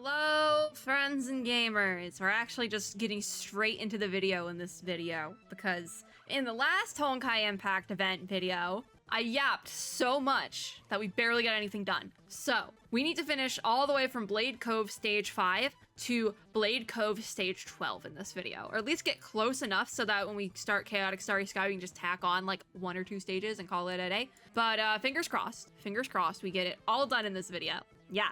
Hello, friends and gamers. We're actually just getting straight into the video in this video because in the last Honkai Impact event video, I yapped so much that we barely got anything done. So we need to finish all the way from Blade Cove stage 5 to Blade Cove stage 12 in this video, or at least get close enough so that when we start Chaotic Starry Sky, we can just tack on like 1 or 2 stages and call it a day. But fingers crossed, we get it all done in this video. Yeah?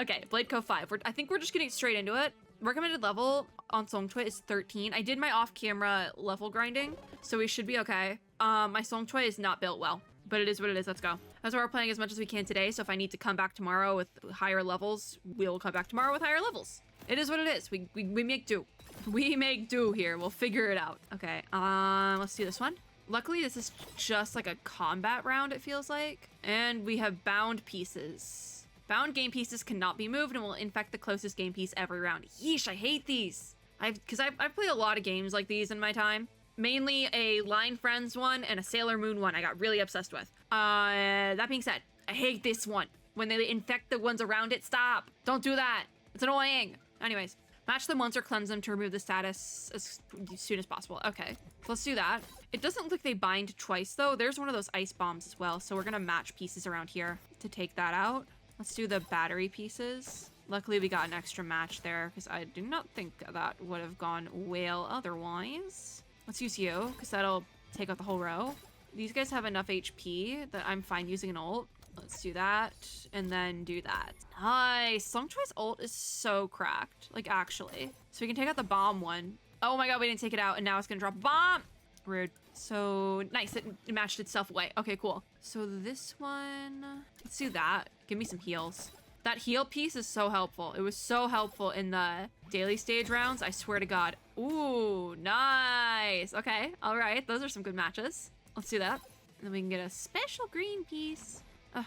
Okay, Blade Cove 5. I think we're just getting straight into it. Recommended level on Songchoi is 13. I did my off-camera level grinding, so we should be okay. My Songchoi is not built well, but it is what it is. Let's go. That's why we're playing as much as we can today, so if I need to come back tomorrow with higher levels, we'll come back tomorrow with higher levels. It is what it is. We make do. We make do here. We'll figure it out. Okay, let's do this one. Luckily, this is just like a combat round, it feels like. And we have bound pieces. Bound game pieces cannot be moved and will infect the closest game piece every round. Yeesh, I hate these. I've played a lot of games like these in my time. Mainly a Line Friends one and a Sailor Moon one I got really obsessed with. That being said, I hate this one. When they infect the ones around it, stop. Don't do that. It's annoying. Anyways, match them once or cleanse them to remove the status as soon as possible. Okay, let's do that. It doesn't look like they bind twice though. There's one of those ice bombs as well. So we're gonna match pieces around here to take that out. Let's do the battery pieces. Luckily, we got an extra match there because I do not think that would have gone well otherwise. Let's use you because that'll take out the whole row. These guys have enough HP that I'm fine using an ult. Let's do that and then do that. Nice. Songchoi's ult is so cracked, like actually. So we can take out the bomb one. Oh my god, we didn't take it out and now it's gonna drop a bomb. Rude. So nice, it matched itself away. Okay, cool. So this one, let's do that. Give me some heals. That heal piece is so helpful. It was so helpful in the daily stage rounds, I swear to God. Ooh, nice. Okay, all right, those are some good matches. Let's do that. And then we can get a special green piece.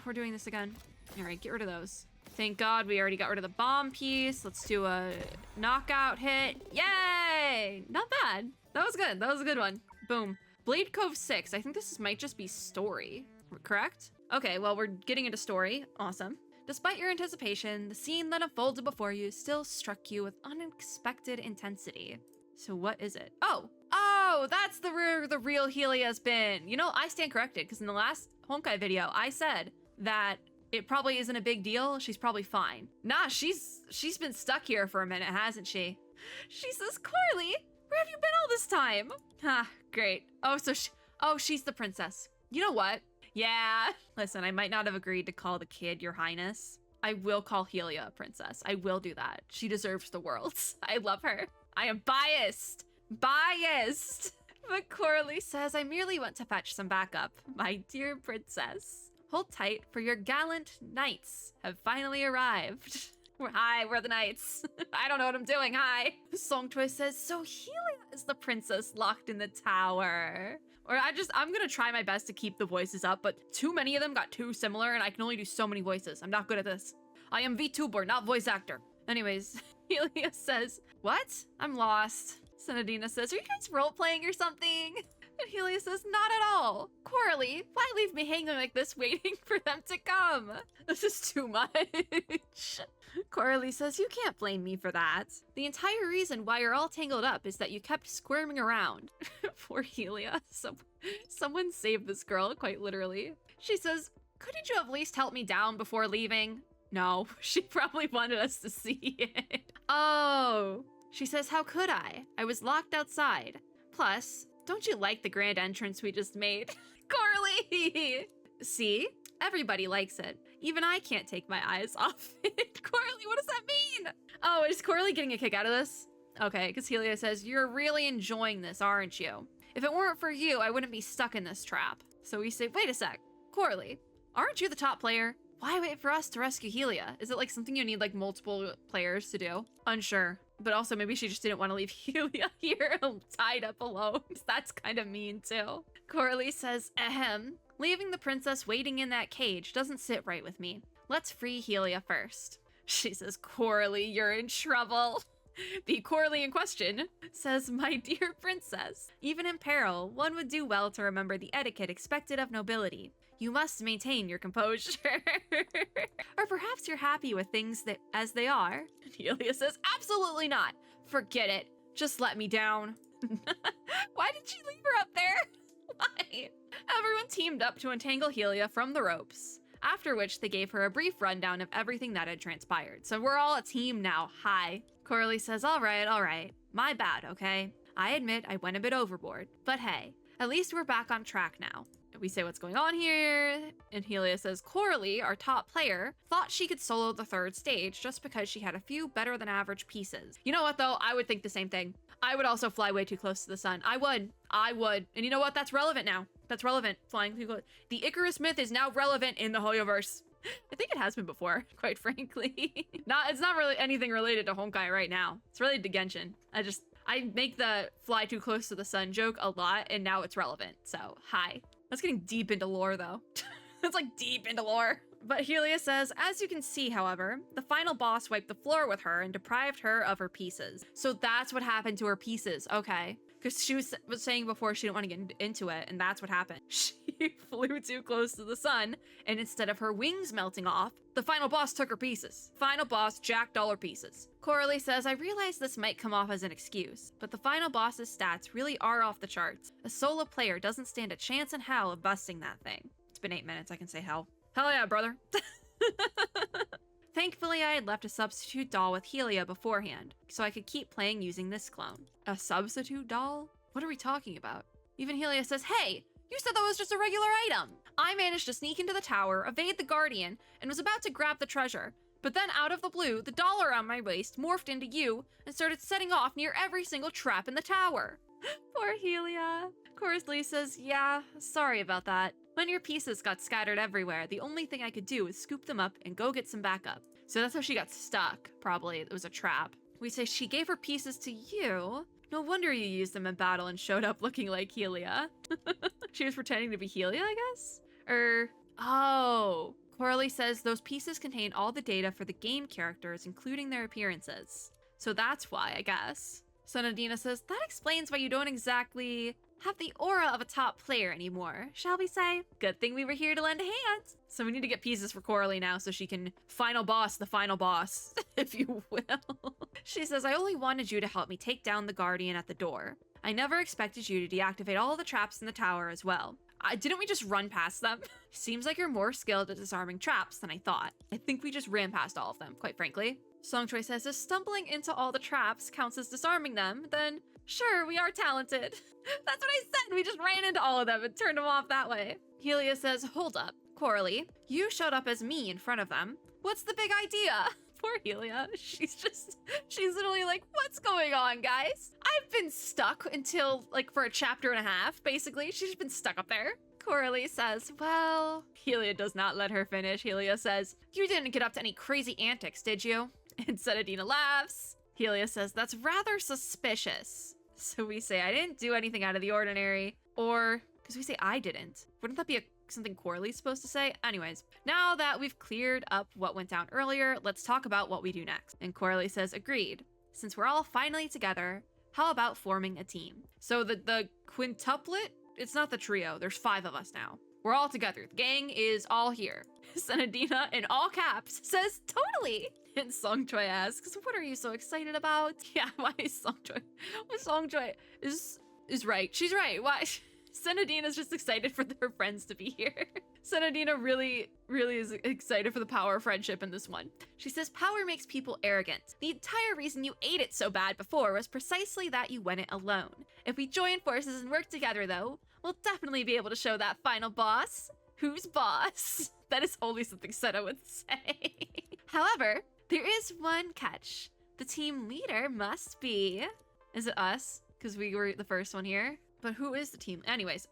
We're doing this again. All right, get rid of those. Thank God we already got rid of the bomb piece. Let's do a knockout hit. Yay! Not bad. That was good. That was a good one. Boom. Blade Cove 6. I think this might just be story, correct? Okay, well, we're getting into story. Awesome. Despite your anticipation, the scene that unfolded before you still struck you with unexpected intensity. So what is it? Oh, that's the real Helia's been. You know, I stand corrected because in the last Honkai video, I said that it probably isn't a big deal. She's probably fine. Nah, she's been stuck here for a minute, hasn't she? She says, Corley, where have you been all this time? Ah, great. Oh, she's the princess. You know what? Yeah. Listen, I might not have agreed to call the kid your highness. I will call Helia a princess. I will do that. She deserves the world. I love her. I am biased. But Corley says, I merely went to fetch some backup, my dear princess. Hold tight, for your gallant knights have finally arrived. Hi, we're the knights. I don't know what I'm doing, hi. Songchoi says, so Helia is the princess locked in the tower. Or I'm gonna try my best to keep the voices up, but too many of them got too similar and I can only do so many voices. I'm not good at this. I am VTuber, not voice actor. Anyways, Helia says, what? I'm lost. Senadina says, are you guys role-playing or something? And Helia says, not at all. Corley, why leave me hanging like this waiting for them to come? This is too much. Corley says, you can't blame me for that. The entire reason why you're all tangled up is that you kept squirming around. Poor Helia. Someone saved this girl, quite literally. She says, couldn't you at least help me down before leaving? No, she probably wanted us to see it. Oh. She says, how could I? I was locked outside. Plus, don't you like the grand entrance we just made? Corley! See? Everybody likes it. Even I can't take my eyes off it. Corley, what does that mean? Oh, is Corley getting a kick out of this? Okay, because Helia says, you're really enjoying this, aren't you? If it weren't for you, I wouldn't be stuck in this trap. So we say, wait a sec. Corley, aren't you the top player? Why wait for us to rescue Helia? Is it like something you need like multiple players to do? Unsure. But also maybe she just didn't want to leave Helia here tied up alone. That's kind of mean too. Corley says, ahem. Leaving the princess waiting in that cage doesn't sit right with me. Let's free Helia first. She says, Corley, you're in trouble. The Corley in question says, "My dear princess, even in peril, one would do well to remember the etiquette expected of nobility. You must maintain your composure." Or perhaps you're happy with things as they are. And Helia says, "Absolutely not. Forget it. Just let me down." Why did she leave her up there? Why? Everyone teamed up to entangle Helia from the ropes, after which they gave her a brief rundown of everything that had transpired. So we're all a team now. Hi. Corley says, all right. My bad, okay? I admit I went a bit overboard. But hey, at least we're back on track now. We say what's going on here, and Helia says, Corley, our top player, thought she could solo the third stage just because she had a few better than average pieces. You know what though? I would think the same thing. I would also fly way too close to the sun. I would. And you know what? That's relevant now. That's relevant. Flying too close. The Icarus myth is now relevant in the Hoyoverse. I think it has been before, quite frankly. It's not really anything related to Honkai right now. It's related to Genshin. I make the fly too close to the sun joke a lot, and now it's relevant. So, hi. That's getting deep into lore, though. That's like deep into lore. But Helia says, as you can see, however, the final boss wiped the floor with her and deprived her of her pieces. So that's what happened to her pieces. Okay. Because she was saying before she didn't want to get into it, and that's what happened. She flew too close to the sun, and instead of her wings melting off, the final boss took her pieces. Final boss, Jack Dollar pieces. Corley says, I realize this might come off as an excuse, but the final boss's stats really are off the charts. A solo player doesn't stand a chance in hell of busting that thing. It's been 8 minutes, I can say hell. Hell yeah, brother. Thankfully, I had left a substitute doll with Helia beforehand, so I could keep playing using this clone. A substitute doll? What are we talking about? Even Helia says, hey, you said that was just a regular item. I managed to sneak into the tower, evade the guardian, and was about to grab the treasure. But then out of the blue, the doll around my waist morphed into you and started setting off near every single trap in the tower. Poor Helia. Corley says, yeah, sorry about that. When your pieces got scattered everywhere, the only thing I could do was scoop them up and go get some backup. So that's how she got stuck, probably. It was a trap. We say she gave her pieces to you. No wonder you used them in battle and showed up looking like Helia. She was pretending to be Helia, I guess? Oh. Corley says those pieces contain all the data for the game characters, including their appearances. So that's why, I guess. Sonadina says, that explains why you don't exactly have the aura of a top player anymore, shall we say? Good thing we were here to lend a hand. So we need to get pieces for Corley now so she can final boss the final boss, if you will. She says, I only wanted you to help me take down the guardian at the door. I never expected you to deactivate all the traps in the tower as well. Didn't we just run past them? Seems like you're more skilled at disarming traps than I thought. I think we just ran past all of them, quite frankly. Songchoi says, if stumbling into all the traps counts as disarming them, then sure, we are talented. That's what I said. We just ran into all of them and turned them off that way. Helia says, hold up, Corley. You showed up as me in front of them. What's the big idea? Poor Helia. She's literally like, what's going on, guys? I've been stuck until, for a chapter and a half, basically. She's just been stuck up there. Corley says, well... Helia does not let her finish. Helia says, you didn't get up to any crazy antics, did you? And Sonadina laughs. Helia says, that's rather suspicious. So we say, I didn't do anything out of the ordinary. Or, because we say I didn't. Wouldn't that be something Corley's supposed to say? Anyways, now that we've cleared up what went down earlier, let's talk about what we do next. And Corley says, agreed. Since we're all finally together, how about forming a team? So the quintuplet, it's not the trio. There's 5 of us now. We're all together. The gang is all here. Sonadina, in all caps, says, totally. And Songchoi asks, what are you so excited about? Yeah, why is Songchoi? Well, Songchoi is right. She's right. Why? Sonadina's just excited for her friends to be here. Sonadina really is excited for the power of friendship in this one. She says, power makes people arrogant. The entire reason you ate it so bad before was precisely that you went it alone. If we join forces and work together, though, we'll definitely be able to show that final boss who's boss. That is only something Sena would say. However, there is one catch. The team leader must be... Is it us? Because we were the first one here. But who is the team? Anyways.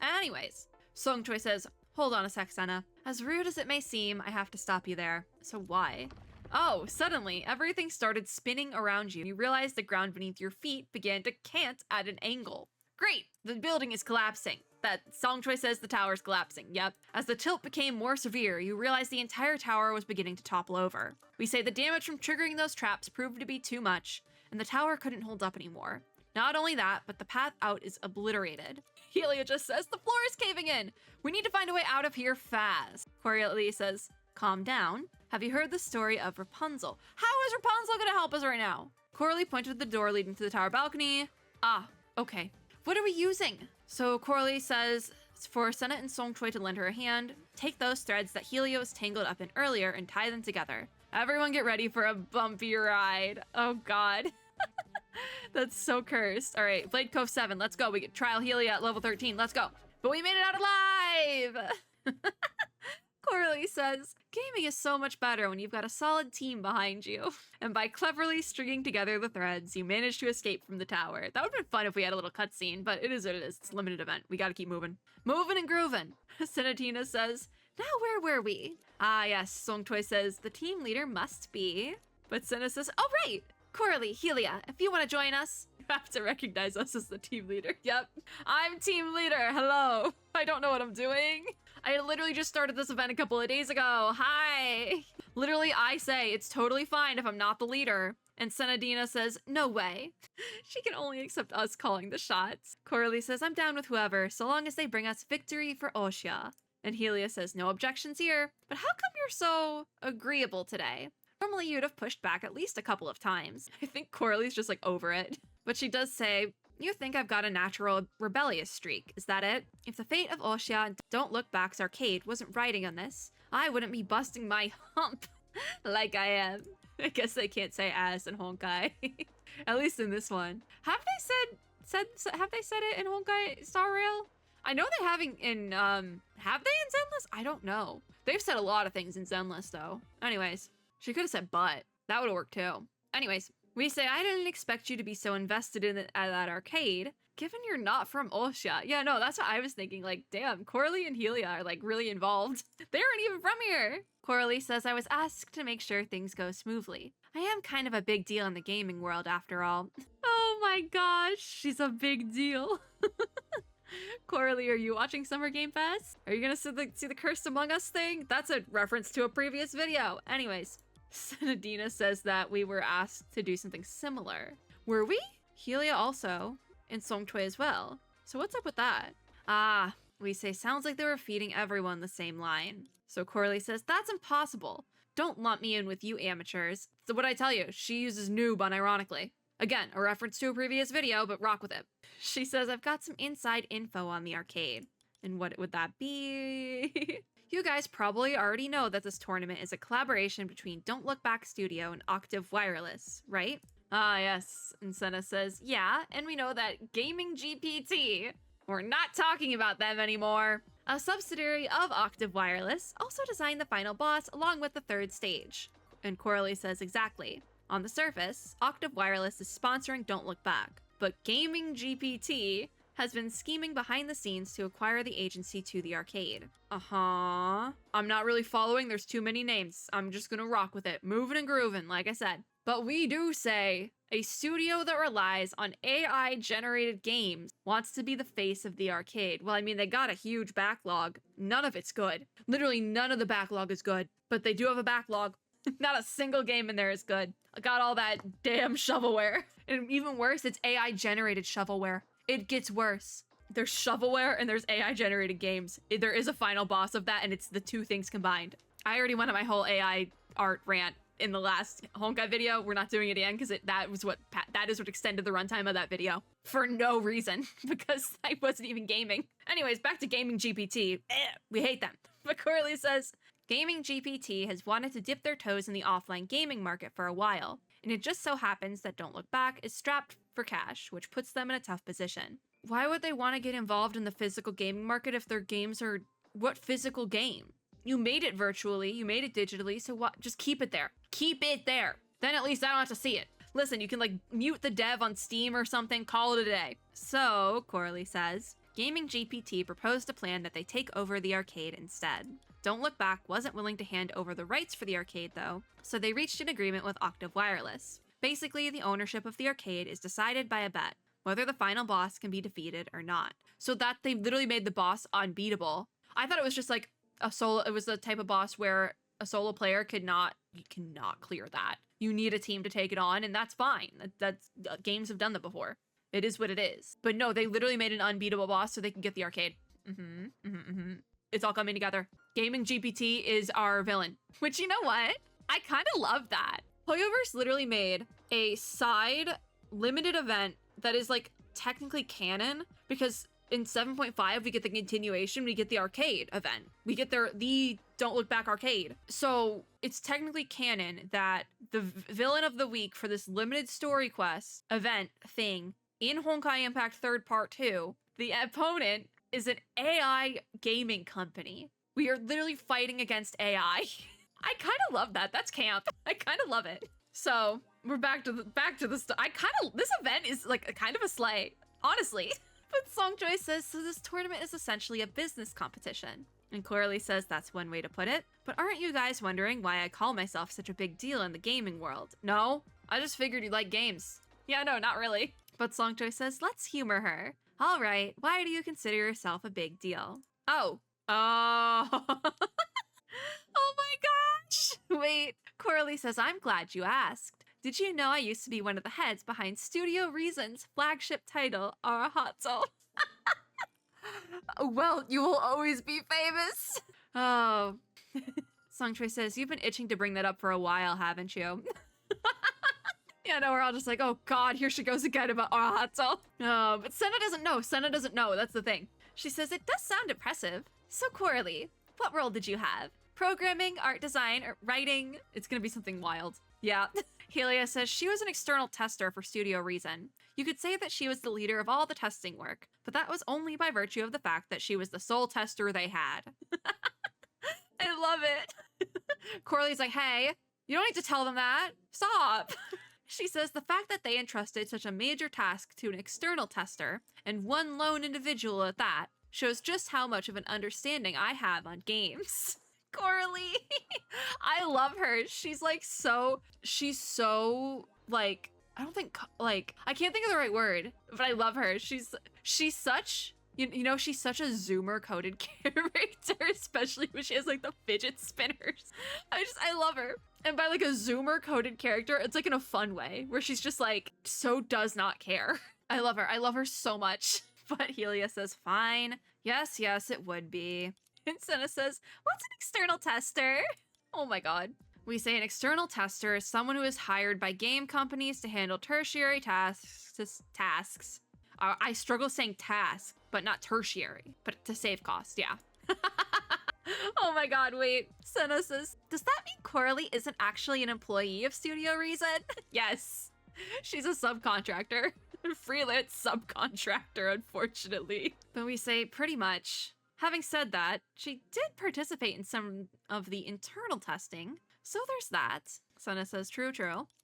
Songchoi says, hold on a sec, Sena. As rude as it may seem, I have to stop you there. So why? Oh, suddenly, everything started spinning around you. You realized the ground beneath your feet began to cant at an angle. Great! The building is collapsing. That Songchoi says the tower's collapsing. Yep. As the tilt became more severe, you realized the entire tower was beginning to topple over. We say the damage from triggering those traps proved to be too much, and the tower couldn't hold up anymore. Not only that, but the path out is obliterated. Helia just says, the floor is caving in. We need to find a way out of here fast. Coralie says, calm down. Have you heard the story of Rapunzel? How is Rapunzel gonna help us right now? Coralie pointed to the door leading to the tower balcony. Ah, okay. What are we using? So Coralie says, for Senna and Song Choi to lend her a hand, take those threads that Helia was tangled up in earlier and tie them together. Everyone get ready for a bumpy ride. Oh god. That's so cursed. All right, Blade Cove 7, let's go. We get trial Helia at level 13, let's go. But we made it out alive! Coralie says, gaming is so much better when you've got a solid team behind you. And by cleverly stringing together the threads, you managed to escape from the tower. That would have been fun if we had a little cutscene, but it is what it is. It's a limited event. We gotta keep moving. Moving and grooving. Senatina says, now where were we? Ah yes, Song Choi says, the team leader must be. But Senna says, oh right! Coralie, Helia, if you want to join us, you have to recognize us as the team leader. Yep, I'm team leader. Hello. I don't know what I'm doing. I literally just started this event a couple of days ago. Hi. Literally, I say it's totally fine if I'm not the leader. And Senadina says, no way. She can only accept us calling the shots. Coralie says, I'm down with whoever, so long as they bring us victory for Oshia. And Helia says, no objections here. But how come you're so agreeable today? Normally you'd have pushed back at least a couple of times. I think Coralie's just like over it. But she does say, you think I've got a natural rebellious streak, is that it? If the fate of Oshia and Don't Look Back's arcade wasn't riding on this, I wouldn't be busting my hump like I am. I guess they can't say ass in Honkai. At least in this one. Have they said it in Honkai Star Rail? I know they have in have they in Zenless? I don't know. They've said a lot of things in Zenless though. Anyways. She could have said butt. That would have worked too. Anyways, we say, I didn't expect you to be so invested in it at that arcade, given you're not from Oshia. Yeah, no, that's what I was thinking. Like, damn, Coralie and Helia are like really involved. They aren't even from here. Coralie says, I was asked to make sure things go smoothly. I am kind of a big deal in the gaming world after all. Oh my gosh, she's a big deal. Coralie, are you watching Summer Game Fest? Are you gonna see the Cursed Among Us thing? That's a reference to a previous video. Anyways, Senadina says that we were asked to do something similar. Were we? Helia also, and Song Choi as well. So what's up with that? Ah, we say sounds like they were feeding everyone the same line. So Coralie says, that's impossible. Don't lump me in with you amateurs. So what'd I tell you? She uses noob unironically. Again, a reference to a previous video, but rock with it. She says, I've got some inside info on the arcade. And what would that be? You guys probably already know that this tournament is a collaboration between Don't Look Back Studio and Octave Wireless, right? Ah, yes. And Senna says, yeah, and we know that Gaming GPT, we're not talking about them anymore. A subsidiary of Octave Wireless also designed the final boss along with the third stage. And Coralie says, exactly. On the surface, Octave Wireless is sponsoring Don't Look Back, but Gaming GPT has been scheming behind the scenes to acquire the agency to the arcade. Uh-huh. I'm not really following, there's too many names. I'm just gonna rock with it. Moving and grooving, like I said. But we do say, a studio that relies on AI-generated games wants to be the face of the arcade. Well, I mean, they got a huge backlog. None of it's good. Literally none of the backlog is good, but they do have a backlog. Not a single game in there is good. I got all that damn shovelware. And even worse, it's AI-generated shovelware. It gets worse. There's shovelware and there's AI-generated games. There is a final boss of that, and it's the two things combined. I already went on my whole AI art rant in the last Honkai video. We're not doing it again because that is what extended the runtime of that video for no reason because I wasn't even gaming. Anyways, back to Gaming GPT. We hate them. But Coralie says, Gaming GPT has wanted to dip their toes in the offline gaming market for a while, and it just so happens that Don't Look Back is strapped for cash, which puts them in a tough position. Why would they want to get involved in the physical gaming market if their games are... What physical game? You made it virtually, you made it digitally, so what? Just keep it there. Keep it there. Then at least I don't have to see it. Listen, you can like mute the dev on Steam or something, call it a day. So, Coralie says, Gaming GPT proposed a plan that they take over the arcade instead. Don't Look Back wasn't willing to hand over the rights for the arcade though, so they reached an agreement with Octave Wireless. Basically, the ownership of the arcade is decided by a bet, whether the final boss can be defeated or not. So that they literally made the boss unbeatable. I thought it was just like a solo, it was the type of boss where A solo player you cannot clear that. You need a team to take it on, and that's fine. That's games have done that before. It is what it is. But no, they literally made an unbeatable boss so they can get the arcade. It's all coming together. Gaming GPT is our villain. Which, you know what? I kind of love that. Hoyoverse literally made a side limited event that is like technically canon, because in 7.5 we get the continuation, we get the arcade event. We get the Don't Look Back arcade. So it's technically canon that the villain of the week for this limited story quest event thing in Honkai Impact 3rd Part 2, the opponent is an AI gaming company. We are literally fighting against AI. I kind of love that. That's camp. I kind of love it. So we're back to the this event is like kind of a slay, honestly. But Songjoy says, so this tournament is essentially a business competition. And Coralie says that's one way to put it. But aren't you guys wondering why I call myself such a big deal in the gaming world? No, I just figured you like games. Yeah, no, not really. But Songjoy says, let's humor her. All right, why do you consider yourself a big deal? Oh. Oh. Oh my gosh. Wait, Coralie says, I'm glad you asked. Did you know I used to be one of the heads behind Studio Reason's flagship title, Arahato? Well, you will always be famous. Oh. Songjoy says, you've been itching to bring that up for a while, haven't you? Yeah, no, we're all just like, oh god, here she goes again about Arahato. But Senna doesn't know. Senna doesn't know. That's the thing. She says, it does sound impressive. So, Coralie, what role did you have? Programming, art design, or writing? It's gonna be something wild. Yeah. Helia says she was an external tester for Studio Reason. You could say that she was the leader of all the testing work, but that was only by virtue of the fact that she was the sole tester they had. I love it. Coralie's like, hey, you don't need to tell them that. Stop. She says the fact that they entrusted such a major task to an external tester, and one lone individual at that, shows just how much of an understanding I have on games. Coralie. I love her. She's so like, I don't think, like, I can't think of the right word, but I love her. She's such, you know, she's such a Zoomer coded character, especially when she has like the fidget spinners. I love her. And by like a Zoomer coded character, it's like in a fun way where she's just like, so does not care. I love her. I love her so much. But Helia says, fine. Yes, it would be. And Senna says, what's an external tester? Oh my god. We say an external tester is someone who is hired by game companies to handle tertiary tasks. I struggle saying task, but not tertiary, but to save cost, yeah. Oh my god, wait. Senna says, does that mean Coralie isn't actually an employee of Studio Reason? Yes. She's a subcontractor. Freelance subcontractor, unfortunately. But we say pretty much. Having said that, she did participate in some of the internal testing, so there's that. Senna says, true.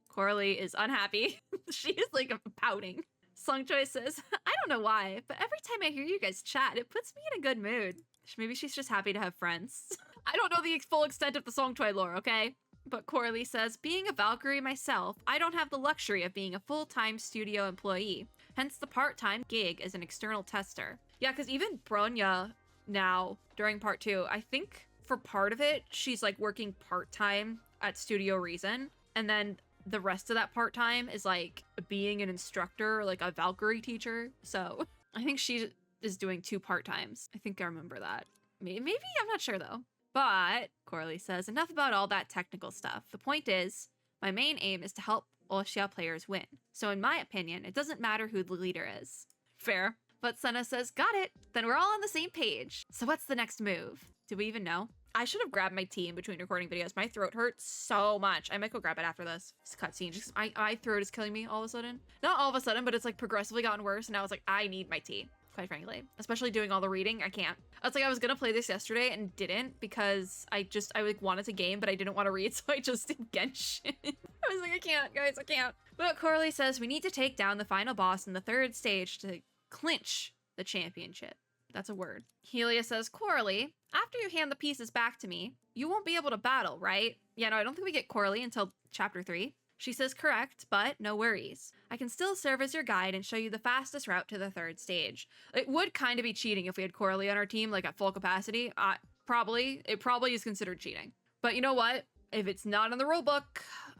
Coralie is unhappy. She is like pouting. Songjoy says, I don't know why, but every time I hear you guys chat, it puts me in a good mood. Maybe she's just happy to have friends. I don't know the full extent of the Songjoy lore, okay? But Coralie says, being a Valkyrie myself, I don't have the luxury of being a full-time studio employee, hence the part-time gig as an external tester. Yeah, because even Bronya now, during part 2, I think for part of it, she's like working part-time at Studio Reason, and then the rest of that part-time is like being an instructor, like a Valkyrie teacher. So I think she is doing 2 part-times. I think I remember that. Maybe, I'm not sure though. But Coralie says, enough about all that technical stuff. The point is, my main aim is to help Oshia players win. So in my opinion, it doesn't matter who the leader is. Fair. But Senna says, got it. Then we're all on the same page. So what's the next move? Do we even know? I should have grabbed my tea in between recording videos. My throat hurts so much. I might go grab it after this. This cutscene, just my throat is killing me all of a sudden. Not all of a sudden, but it's like progressively gotten worse. And I was like, I need my tea. Quite frankly, especially doing all the reading, I can't. I was like, I was gonna play this yesterday and didn't because I like wanted to game, but I didn't want to read, so I just did Genshin. I was like, I can't, guys, I can't. But Coralie says we need to take down the final boss in the 3rd stage to clinch the championship. That's a word. Helia says, Coralie, after you hand the pieces back to me, you won't be able to battle, right? Yeah, no, I don't think we get Coralie until chapter 3. She says, correct, but no worries. I can still serve as your guide and show you the fastest route to the 3rd stage. It would kind of be cheating if we had Coralie on our team, like at full capacity. It probably is considered cheating. But you know what? If it's not in the rulebook,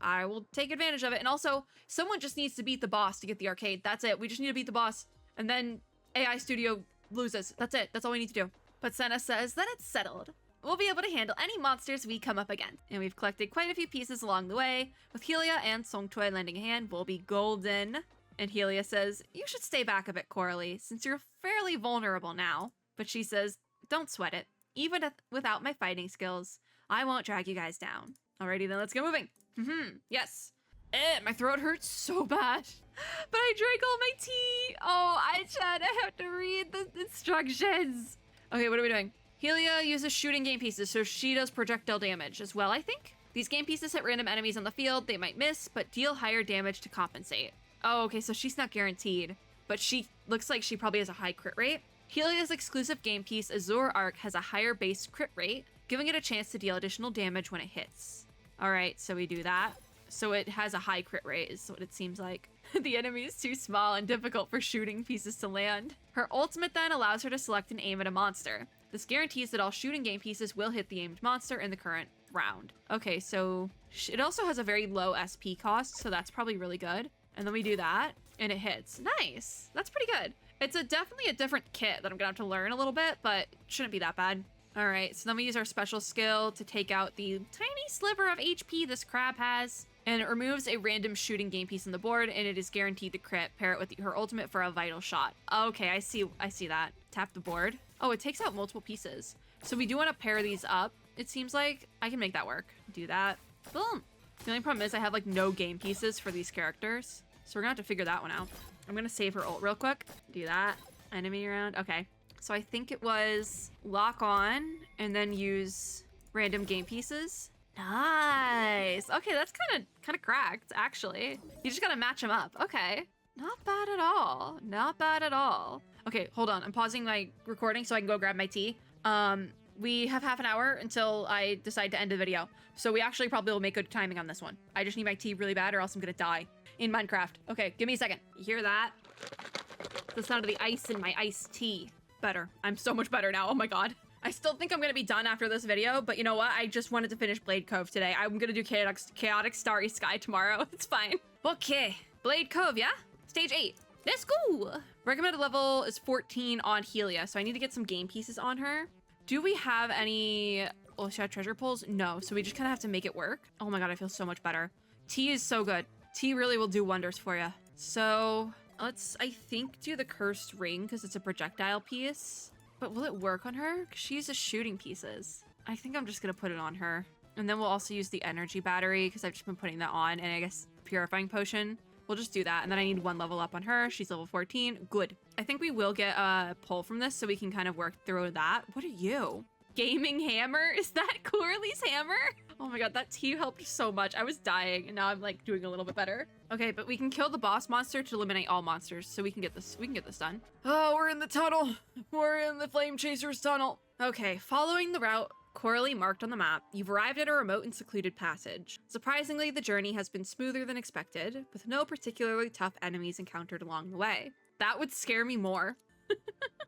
I will take advantage of it. And also, someone just needs to beat the boss to get the arcade. That's it. We just need to beat the boss. And then AI Studio loses. That's it. That's all we need to do. But Senna says, then it's settled. We'll be able to handle any monsters we come up against. And we've collected quite a few pieces along the way. With Helia and Songchoi lending a hand, we'll be golden. And Helia says, you should stay back a bit, Coralie, since you're fairly vulnerable now. But she says, don't sweat it. Even without my fighting skills, I won't drag you guys down. Alrighty then, let's get moving. Yes. My throat hurts so bad. But I drank all my tea. Oh, I have to read the instructions. Okay, what are we doing? Helia uses shooting game pieces, so she does projectile damage as well, I think. These game pieces hit random enemies on the field. They might miss, but deal higher damage to compensate. Oh, okay, so she's not guaranteed. But she looks like she probably has a high crit rate. Helia's exclusive game piece, Azure Arc, has a higher base crit rate, giving it a chance to deal additional damage when it hits. Alright, so we do that. So it has a high crit rate, is what it seems like. The enemy is too small and difficult for shooting pieces to land. Her ultimate then allows her to select and aim at a monster. This guarantees that all shooting game pieces will hit the aimed monster in the current round. Okay, so it also has a very low SP cost, so that's probably really good. And then we do that, and it hits. Nice! That's pretty good. It's definitely a different kit that I'm gonna have to learn a little bit, but it shouldn't be that bad. All right, so then we use our special skill to take out the tiny sliver of HP this crab has. And it removes a random shooting game piece on the board, and it is guaranteed to crit. Pair it with her ultimate for a vital shot. Okay, I see that. Tap the board. Oh, it takes out multiple pieces. So we do want to pair these up. It seems like I can make that work. Do that. Boom. The only problem is I have like no game pieces for these characters. So we're gonna have to figure that one out. I'm gonna save her ult real quick. Do that. Enemy around. Okay. So I think it was lock on and then use random game pieces. Nice. Okay, that's kind of cracked, actually. You just gotta match them up. Okay. Not bad at all. Not bad at all. Okay, hold on. I'm pausing my recording so I can go grab my tea. We have half an hour until I decide to end the video. So we actually probably will make good timing on this one. I just need my tea really bad or else I'm gonna die in Minecraft. Okay, give me a second. You hear that? The sound of the ice in my iced tea. Better. I'm so much better now. Oh my god. I still think I'm gonna be done after this video, but you know what? I just wanted to finish Blade Cove today. I'm gonna do Chaotic Starry Sky tomorrow. It's fine. Okay. Blade Cove, yeah? Stage 8. Let's go! Recommended level is 14 on Helia, so I need to get some game pieces on her. Do we have any... Oh, should I have treasure pulls? No, so we just kind of have to make it work. Oh my god, I feel so much better. Tea is so good. Tea really will do wonders for you. So, let's, I think, do the Cursed Ring, because it's a projectile piece. But will it work on her? Because she uses shooting pieces. I think I'm just going to put it on her. And then we'll also use the energy battery because I've just been putting that on. And I guess purifying potion. We'll just do that. And then I need one level up on her. She's level 14. Good. I think we will get a pull from this so we can kind of work through that. What are you? Gaming hammer? Is that Coralie's hammer? Oh my god, that tea helped so much. I was dying and now I'm like doing a little bit better. Okay, but we can kill the boss monster to eliminate all monsters, so we can get this done. Oh, we're in the tunnel. We're in the Flame Chaser's tunnel. Okay, following the route Coralie marked on the map, you've arrived at a remote and secluded passage. Surprisingly, the journey has been smoother than expected, with no particularly tough enemies encountered along the way. That would scare me more.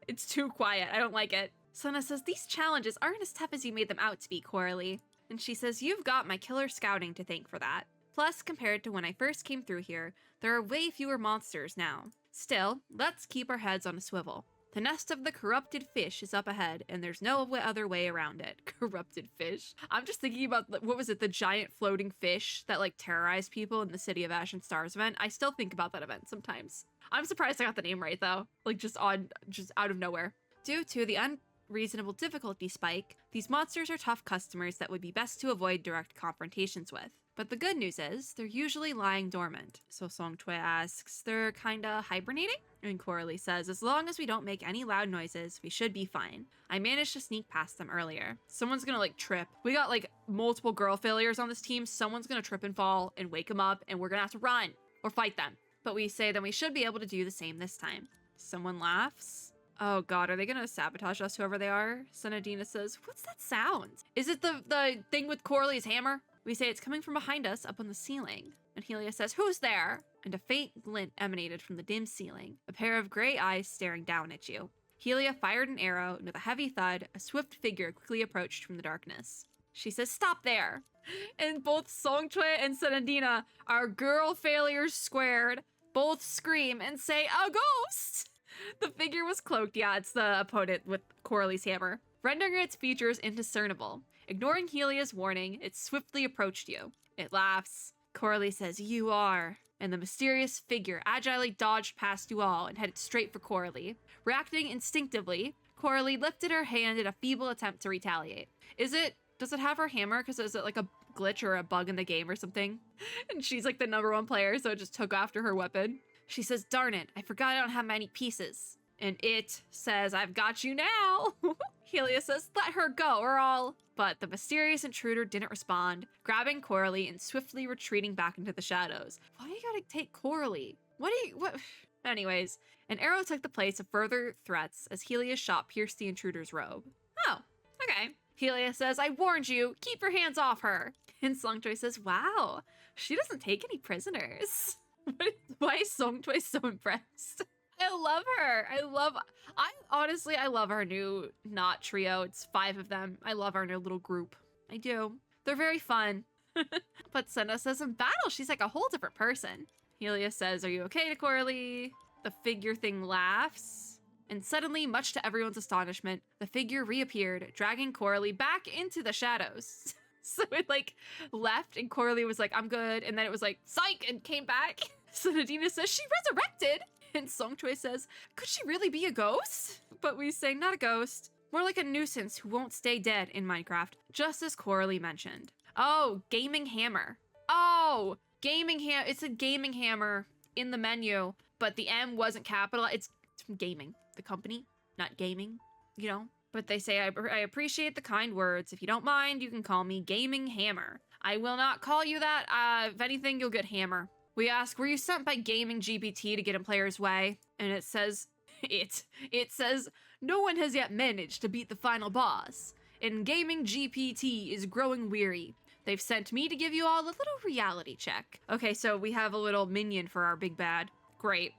It's too quiet. I don't like it. Senna says, these challenges aren't as tough as you made them out to be, Coralie. And she says, you've got my killer scouting to thank for that. Plus, compared to when I first came through here, there are way fewer monsters now. Still, let's keep our heads on a swivel. The nest of the corrupted fish is up ahead, and there's no other way around it. Corrupted fish? I'm just thinking about, what was it, the giant floating fish that, like, terrorized people in the City of Ash and Stars event? I still think about that event sometimes. I'm surprised I got the name right, though. Like, just out of nowhere. Due to the unreasonable difficulty spike, these monsters are tough customers that would be best to avoid direct confrontations with. But the good news is, they're usually lying dormant. So Songchoi asks, they're kinda hibernating? And Coralie says, as long as we don't make any loud noises, we should be fine. I managed to sneak past them earlier. Someone's gonna like trip. We got like multiple girl failures on this team. Someone's gonna trip and fall and wake them up and we're gonna have to run or fight them. But we say then we should be able to do the same this time. Someone laughs. Oh god, are they gonna sabotage us, whoever they are? Senadina says, what's that sound? Is it the thing with Coralie's hammer? We say it's coming from behind us up on the ceiling. And Helia says, who's there? And a faint glint emanated from the dim ceiling, a pair of gray eyes staring down at you. Helia fired an arrow, and with a heavy thud, a swift figure quickly approached from the darkness. She says, stop there. And both Songchoi and Senadina are girl failures squared. Both scream and say, a ghost! The figure was cloaked. Yeah, it's the opponent with Coralie's hammer. Rendering its features indiscernible. Ignoring Helia's warning, it swiftly approached you. It laughs. Coralie says, you are. And the mysterious figure agilely dodged past you all and headed straight for Coralie. Reacting instinctively, Coralie lifted her hand in a feeble attempt to retaliate. Does it have her hammer? Because is it like a glitch or a bug in the game or something? And she's like the #1 player, so it just took after her weapon. She says, darn it, I forgot I don't have many pieces. And it says, I've got you now. Helia says, let her go or I'll... But the mysterious intruder didn't respond, grabbing Coralie and swiftly retreating back into the shadows. Why do you gotta take Coralie? What? Anyways, an arrow took the place of further threats as Helia's shot pierced the intruder's robe. Oh, okay. Helia says, I warned you, keep your hands off her. And Songchoi says, wow, she doesn't take any prisoners. Why is Songchoi so impressed? I love her. I love our new Not trio. It's 5 of them. I love our new little group. I do. They're very fun. But Senna says in battle, she's like a whole different person. Helia says, are you okay to Coralie? The figure thing laughs. And suddenly, much to everyone's astonishment, the figure reappeared, dragging Coralie back into the shadows. So it like left and Coralie was like, I'm good. And then it was like, psych, and came back. So Nadina says, she resurrected. And Songchoi says, could she really be a ghost? But we say, not a ghost. More like a nuisance who won't stay dead in Minecraft, just as Coralie mentioned. Oh, gaming hammer. Oh, gaming hammer. It's a gaming hammer in the menu, but the M wasn't capitalized. It's gaming, the company, not gaming, you know? But they say, I appreciate the kind words. If you don't mind, you can call me Gaming Hammer. I will not call you that. If anything, you'll get Hammer. We ask, were you sent by Gaming GPT to get in player's way? And it says, it says, no one has yet managed to beat the final boss. And Gaming GPT is growing weary. They've sent me to give you all a little reality check. Okay, so we have a little minion for our big bad. Great.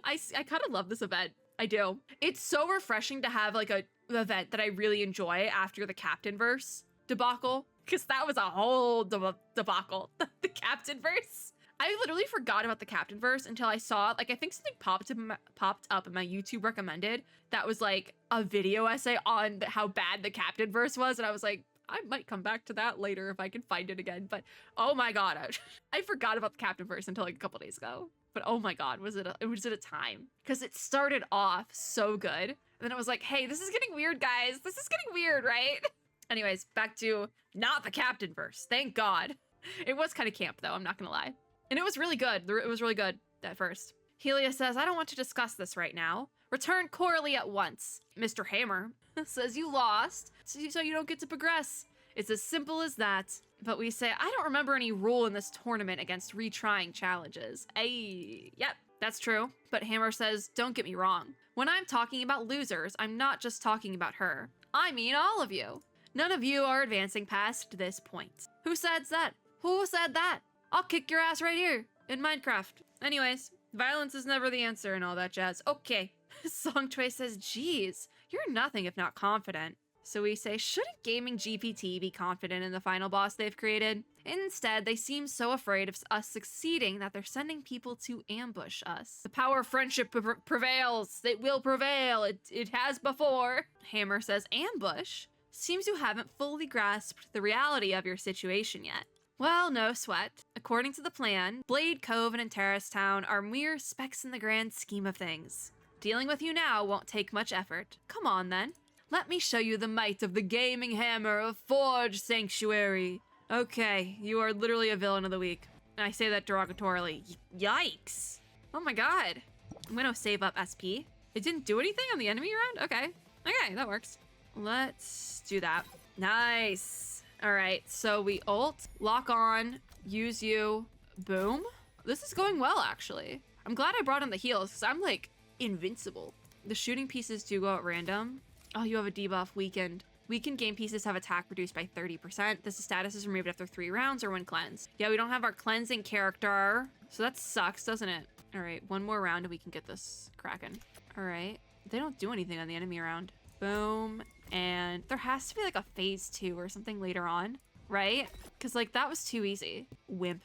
I kind of love this event. I do. It's so refreshing to have like a event that I really enjoy after the Captain verse debacle, because that was a whole debacle. The Captain verse. I literally forgot about the Captain verse until I saw, like, I think something popped up in my YouTube recommended that was like a video essay on how bad the Captain verse was, and I was like, I might come back to that later if I can find it again. But oh my god, I forgot about the Captain verse until like a couple days ago. But oh my god, was it a time? Because it started off so good, and then it was like, hey, this is getting weird, guys. This is getting weird, right? Anyways, back to not the Captain verse. Thank god. It was kind of camp though, I'm not gonna lie. And it was really good. It was really good at first. Helia says, I don't want to discuss this right now. Return Coralie at once. Mr. Hammer says you lost, so you don't get to progress. It's as simple as that. But we say, I don't remember any rule in this tournament against retrying challenges. Yep, that's true. But Hammer says, don't get me wrong. When I'm talking about losers, I'm not just talking about her. I mean all of you. None of you are advancing past this point. Who said that? Who said that? I'll kick your ass right here in Minecraft. Anyways, violence is never the answer and all that jazz. Okay. Songchoi says, geez, you're nothing if not confident. So we say, shouldn't Gaming GPT be confident in the final boss they've created? Instead, they seem so afraid of us succeeding that they're sending people to ambush us. The power of friendship prevails. It will prevail. It has before. Hammer says, ambush? Seems you haven't fully grasped the reality of your situation yet. Well, no sweat. According to the plan, Blade Cove and Terrace Town are mere specks in the grand scheme of things. Dealing with you now won't take much effort. Come on then. Let me show you the might of the gaming hammer of Forge Sanctuary. Okay, you are literally a villain of the week. And I say that derogatorily. Yikes. Oh my god. I'm gonna save up SP. It didn't do anything on the enemy round? Okay. Okay, that works. Let's do that. Nice. All right, so we ult, lock on, use you, boom. This is going well, actually. I'm glad I brought in the heals, because I'm, like, invincible. The shooting pieces do go at random. Oh, you have a debuff, weakened. Weakened game pieces have attack reduced by 30%. This status is removed after 3 rounds or when cleansed. Yeah, we don't have our cleansing character, so that sucks, doesn't it? All right, one more round and we can get this cracking. All right, they don't do anything on the enemy round. Boom. And there has to be like a phase 2 or something later on, right? Because like that was too easy. Wimp.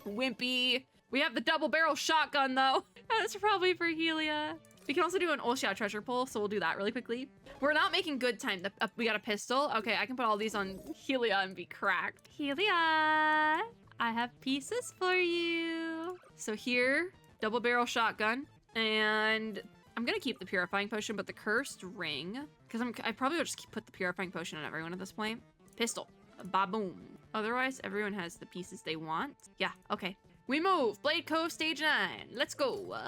Wimpy. We have the double barrel shotgun though. That's probably for Helia. We can also do an Olshia treasure pull, so we'll do that really quickly. We're not making good time. We got a pistol. Okay, I can put all these on Helia and be cracked. Helia, I have pieces for you. So here, double barrel shotgun. And I'm gonna keep the purifying potion, but the cursed ring, because I probably will just put the purifying potion on everyone at this point. Pistol. Ba-boom. Otherwise, everyone has the pieces they want. Yeah, okay. We move. Blade Cove stage 9. Let's go.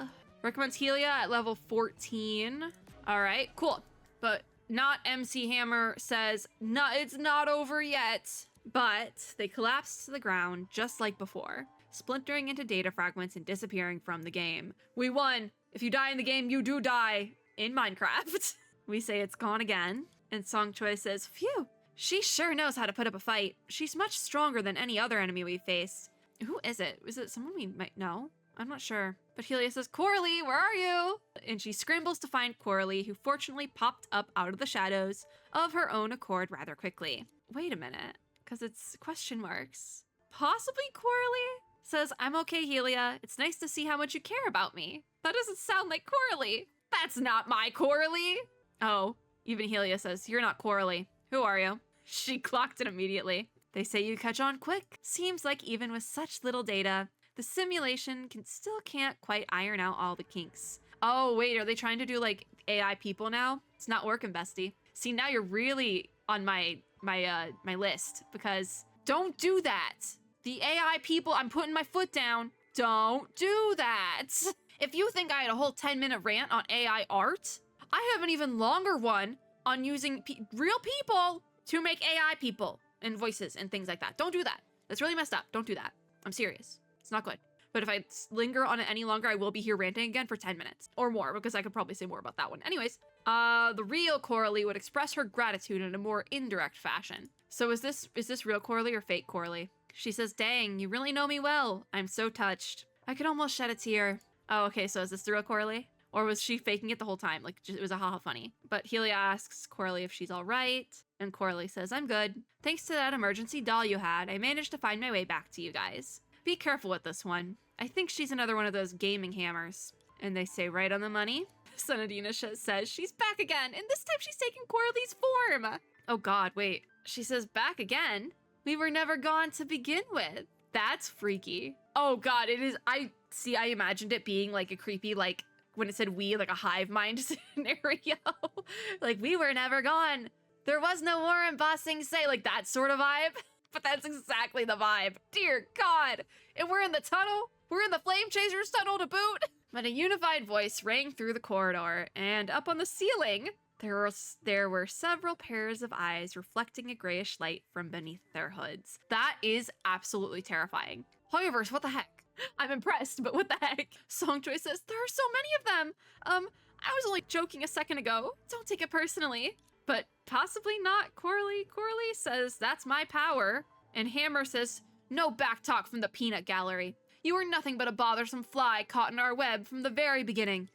Recommends Helia at level 14. All right, cool. But not MC Hammer says, no, it's not over yet. But they collapse to the ground just like before, splintering into data fragments and disappearing from the game. We won. If you die in the game, you do die in Minecraft. We say it's gone again. And Song Choi says, phew, she sure knows how to put up a fight. She's much stronger than any other enemy we've faced. Who is it? Is it someone we might know? I'm not sure. But Helia says, Coralie, where are you? And she scrambles to find Coralie, who fortunately popped up out of the shadows of her own accord rather quickly. Wait a minute, because it's question marks. Possibly Coralie? Says, I'm okay, Helia. It's nice to see how much you care about me. That doesn't sound like Coralie. That's not my Coralie. Oh, even Helia says, you're not Coralie. Who are you? She clocked it immediately. They say you catch on quick. Seems like even with such little data, the simulation still can't quite iron out all the kinks. Oh, wait, are they trying to do like AI people now? It's not working, bestie. See, now you're really on my list, because don't do that. The AI people, I'm putting my foot down. Don't do that. If you think I had a whole 10-minute rant on AI art, I have an even longer one on using real people to make AI people and voices and things like that. Don't do that. That's really messed up. Don't do that. I'm serious. It's not good. But if I linger on it any longer, I will be here ranting again for 10 minutes or more, because I could probably say more about that one. Anyways, the real Coralie would express her gratitude in a more indirect fashion. So is this real Coralie or fake Coralie? She says, dang, you really know me well. I'm so touched. I could almost shed a tear. Oh, okay, so is this the real Coralie? Or was she faking it the whole time? Like, it was a haha funny. But Helia asks Coralie if she's all right, and Coralie says, I'm good. Thanks to that emergency doll you had, I managed to find my way back to you guys. Be careful with this one. I think she's another one of those gaming hammers. And they say right on the money. Sunadina says she's back again, and this time she's taking Coralie's form. Oh god, wait. She says back again? We were never gone to begin with. That's freaky. Oh god, it is. I imagined it being like a creepy, like, when it said we, like a hive mind scenario. Like, we were never gone. There was no war in Bossing Say, like that sort of vibe. But that's exactly the vibe. Dear God. And we're in the tunnel. We're in the Flame Chasers tunnel to boot. But a unified voice rang through the corridor, and up on the ceiling, there were several pairs of eyes reflecting a grayish light from beneath their hoods. That is absolutely terrifying. However, what the heck? I'm impressed, but what the heck? Songjoy says, there are so many of them. I was only joking a second ago. Don't take it personally. But possibly not Coralie. Coralie says, that's my power. And Hammer says, no backtalk from the peanut gallery. You were nothing but a bothersome fly caught in our web from the very beginning.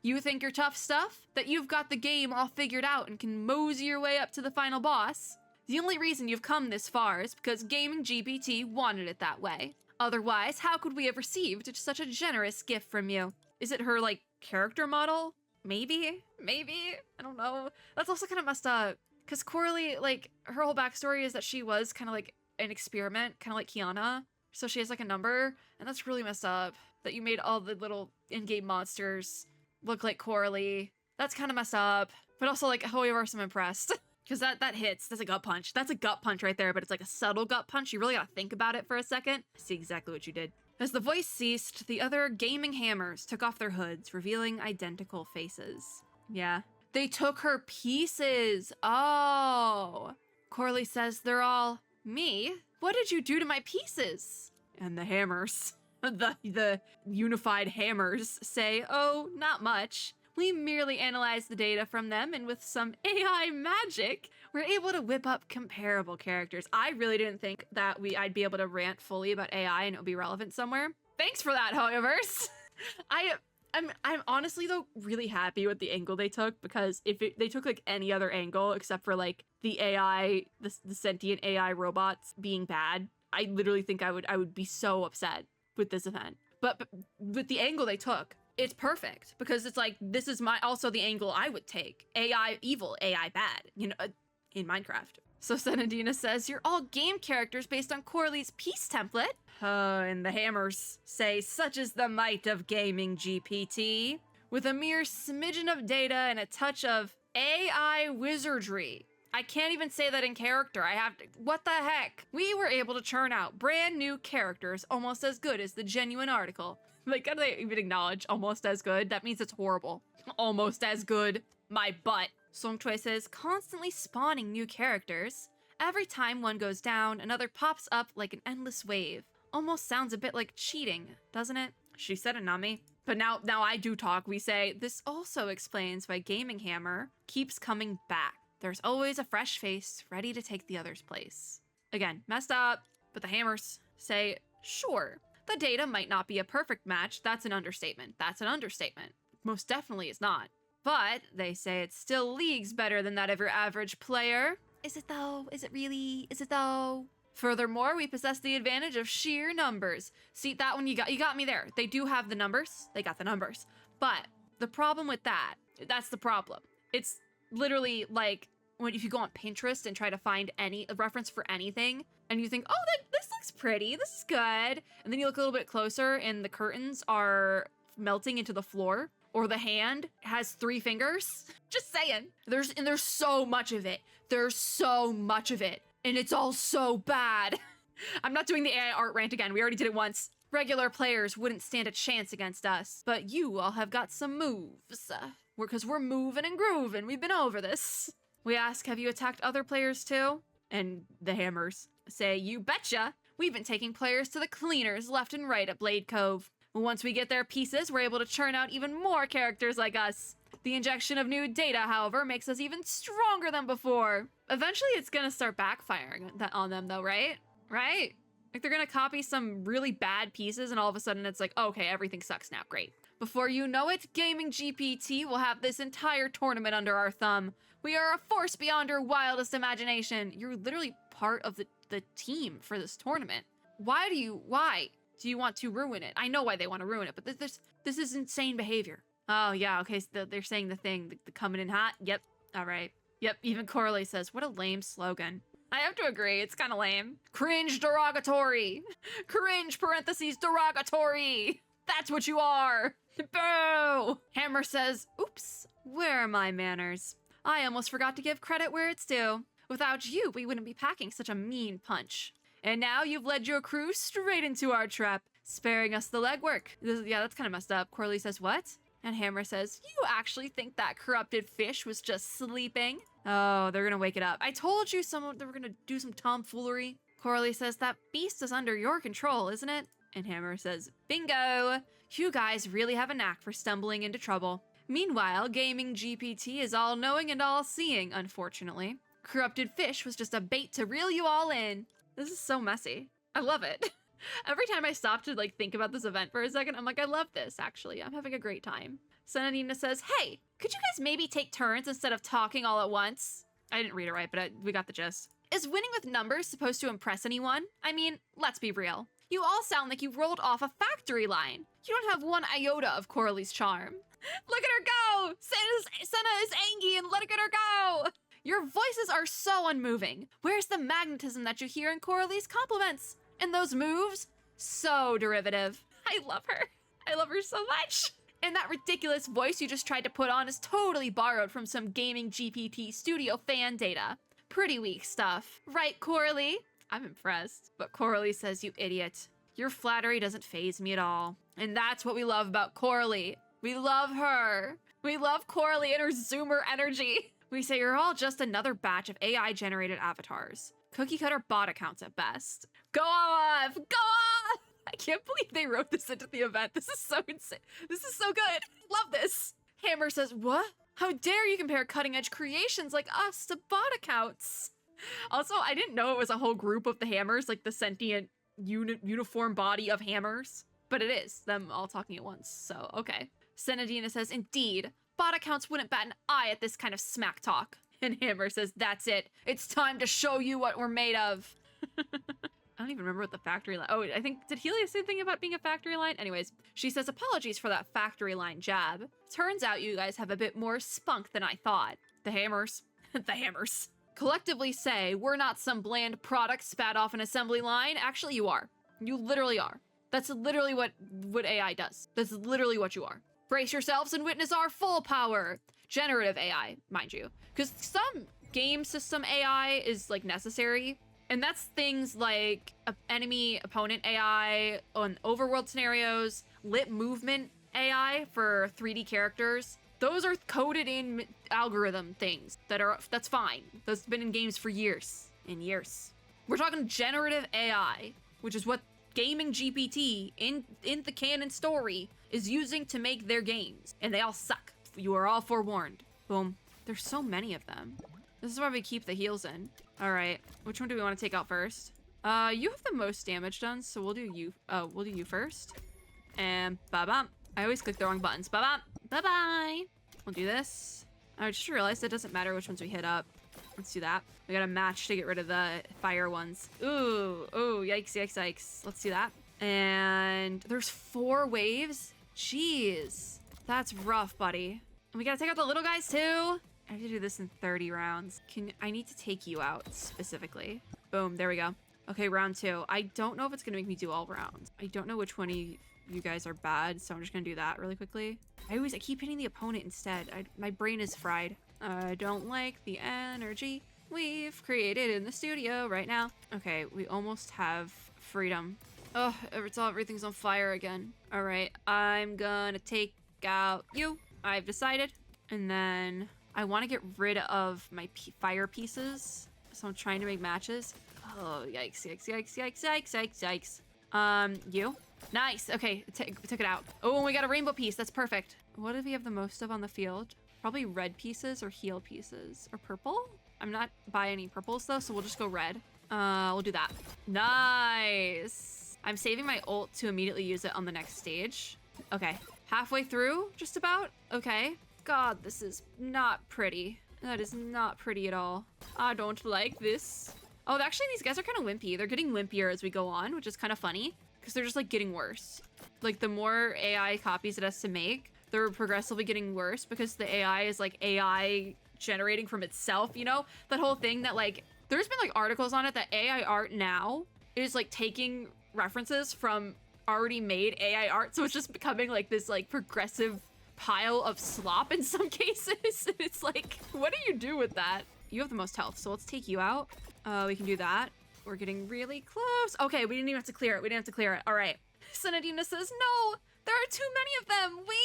You think you're tough stuff? That you've got the game all figured out and can mosey your way up to the final boss? The only reason you've come this far is because Gaming GPT wanted it that way. Otherwise, how could we have received such a generous gift from you? Is it her, like, character model? Maybe? I don't know. That's also kind of messed up. Because Coralie, like, her whole backstory is that she was kind of like an experiment, kind of like Kiana. So she has like a number, and that's really messed up. That you made all the little in-game monsters look like Coralie. That's kind of messed up. But also, like, however, I'm impressed. Because that hits. That's a gut punch. That's a gut punch right there, but it's like a subtle gut punch. You really gotta think about it for a second. I see exactly what you did. As the voice ceased, the other gaming hammers took off their hoods, revealing identical faces. Yeah. They took her pieces. Oh. Coralie says they're all, me? What did you do to my pieces? And the hammers, the unified hammers say, oh, not much. We merely analyzed the data from them, and with some AI magic, we're able to whip up comparable characters. I really didn't think that I'd be able to rant fully about AI and it would be relevant somewhere. Thanks for that, however. I I'm honestly though really happy with the angle they took, because if they took like any other angle except for like the AI, the sentient AI robots being bad, I literally think I would be so upset with this event. But with the angle they took, it's perfect, because it's like, this is also the angle I would take. AI evil, AI bad, you know, in Minecraft. So Senadina says, you're all game characters based on Corley's peace template. And the hammers say, such is the might of gaming GPT. With a mere smidgen of data and a touch of AI wizardry. I can't even say that in character. I have to, what the heck? We were able to churn out brand new characters almost as good as the genuine article. Like, how do they even acknowledge almost as good? That means it's horrible. Almost as good. My butt. Songchoi says, constantly spawning new characters. Every time one goes down, another pops up like an endless wave. Almost sounds a bit like cheating, doesn't it? She said it, not me. But now I do talk. We say, this also explains why Gaming Hammer keeps coming back. There's always a fresh face ready to take the other's place. Again, messed up, but the hammers say, sure. The data might not be a perfect match. That's an understatement. That's an understatement. Most definitely is not. But they say it's still leagues better than that of your average player. Is it though? Is it really? Is it though? Furthermore, we possess the advantage of sheer numbers. See, that one you got me there. They do have the numbers. They got the numbers. But the problem with that's the problem. It's literally like if you go on Pinterest and try to find a reference for anything, and you think, oh, this looks pretty, this is good, and then you look a little bit closer and the curtains are melting into the floor, or the hand has 3 fingers. Just saying. There's so much of it. There's so much of it, and it's all so bad. I'm not doing the AI art rant again. We already did it once. Regular players wouldn't stand a chance against us, but you all have got some moves. Because we're moving and grooving. We've been over this. We ask, have you attacked other players too? And the hammers say, you betcha. We've been taking players to the cleaners left and right at Blade Cove. Once we get their pieces, we're able to churn out even more characters like us. The injection of new data, however, makes us even stronger than before. Eventually, it's gonna start backfiring on them though, right? Right? Like they're gonna copy some really bad pieces and all of a sudden it's like, oh, okay, everything sucks now, great. Before you know it, Gaming GPT will have this entire tournament under our thumb. We are a force beyond your wildest imagination. You're literally part of the team for this tournament. Why do you want to ruin it? I know why they want to ruin it, but this is insane behavior. Oh yeah, okay, so they're saying the thing, the coming in hot. Yep, all right. Yep, even Coralie says, what a lame slogan. I have to agree, it's kind of lame. Cringe derogatory. Cringe parentheses derogatory. That's what you are. Boo! Hammer says, oops, where are my manners? I almost forgot to give credit where it's due. Without you, we wouldn't be packing such a mean punch. And now you've led your crew straight into our trap, sparing us the legwork. Yeah, that's kind of messed up. Coralie says, what? And Hammer says, you actually think that corrupted fish was just sleeping? Oh, they're gonna wake it up. I told you they were gonna do some tomfoolery. Coralie says, that beast is under your control, isn't it? And Hammer says, bingo! You guys really have a knack for stumbling into trouble. Meanwhile, Gaming GPT is all-knowing and all-seeing, unfortunately. Corrupted fish was just a bait to reel you all in. This is so messy. I love it. Every time I stop to think about this event for a second, I'm like, I love this, actually. I'm having a great time. Senadina says, hey, could you guys maybe take turns instead of talking all at once? I didn't read it right, but we got the gist. Is winning with numbers supposed to impress anyone? I mean, let's be real. You all sound like you rolled off a factory line. You don't have one iota of Coralie's charm. Look at her go! Senna is angry and let her go! Your voices are so unmoving. Where's the magnetism that you hear in Coralie's compliments? And those moves? So derivative. I love her. I love her so much. And that ridiculous voice you just tried to put on is totally borrowed from some Gaming GPT studio fan data. Pretty weak stuff. Right, Coralie? I'm impressed. But Coralie says, you idiot. Your flattery doesn't faze me at all. And that's what we love about Coralie. We love her. We love Coralie and her zoomer energy. We say you're all just another batch of AI-generated avatars. Cookie-cutter bot accounts at best. Go off! Go off! I can't believe they wrote this into the event. This is so insane. This is so good. Love this. Hammer says, what? How dare you compare cutting-edge creations like us to bot accounts? Also, I didn't know it was a whole group of the hammers, like the sentient uniform body of hammers. But it is, them all talking at once, so okay. Senadina says, indeed, bot accounts wouldn't bat an eye at this kind of smack talk. And Hammer says, that's it. It's time to show you what we're made of. I don't even remember what the factory line. Oh, I think, did Helia say anything about being a factory line? Anyways, she says, apologies for that factory line jab. Turns out you guys have a bit more spunk than I thought. The Hammers. The Hammers. Collectively say, we're not some bland product spat off an assembly line. Actually, you are. You literally are. That's literally what AI does. That's literally what you are. Brace yourselves and witness our full power. Generative AI, mind you. Because some game system AI is like necessary. And that's things like enemy opponent AI on overworld scenarios, lit movement AI for 3D characters. Those are coded in algorithm things that's fine. That's been in games for years and years. We're talking generative AI, which is what Gaming GPT in the canon story is using to make their games. And they all suck. You are all forewarned. Boom. There's so many of them. This is why we keep the heals in. All right, which one do we want to take out first? You have the most damage done, so we'll do you. We'll do you first. And ba-bum. I always click the wrong buttons. Ba-bum. Bye-bye. We'll do this. I just realized it doesn't matter which ones we hit up. Let's do that. We got a match to get rid of the fire ones. Ooh, yikes, yikes, yikes. Let's do that. And there's 4 waves. Jeez, that's rough, buddy. And we gotta take out the little guys too. I have to do this in 30 rounds. I need to take you out specifically. Boom, there we go. Okay, round 2. I don't know if it's gonna make me do all rounds. I don't know which one of you guys are bad, so I'm just gonna do that really quickly. I keep hitting the opponent instead. My brain is fried. I don't like the energy we've created in the studio right now. Okay, we almost have freedom. Oh, everything's on fire again. All right, I'm gonna take out you. I've decided. And then I want to get rid of my fire pieces. So I'm trying to make matches. Oh, yikes, yikes, yikes, yikes, yikes, yikes, yikes. You. Nice. Okay, took it out. Oh, and we got a rainbow piece. That's perfect. What do we have the most of on the field? Probably red pieces or heal pieces. Or purple? I'm not buying any purples though, so we'll just go red. We'll do that. Nice. I'm saving my ult to immediately use it on the next stage. Okay. Halfway through, just about. Okay. God, this is not pretty. That is not pretty at all. I don't like this. Oh, actually, these guys are kind of wimpy. They're getting wimpier as we go on, which is kind of funny because they're just like getting worse. Like the more AI copies it has to make, they're progressively getting worse because the AI is like AI generating from itself, you know? That whole thing that like, there's been like articles on it that AI art now is like taking references from already made AI art. So it's just becoming like this like progressive pile of slop in some cases. And it's like, what do you do with that? You have the most health, so let's take you out. We can do that. We're getting really close. Okay, we didn't even have to clear it. We didn't have to clear it. All right. Senadina says, no, there are too many of them. We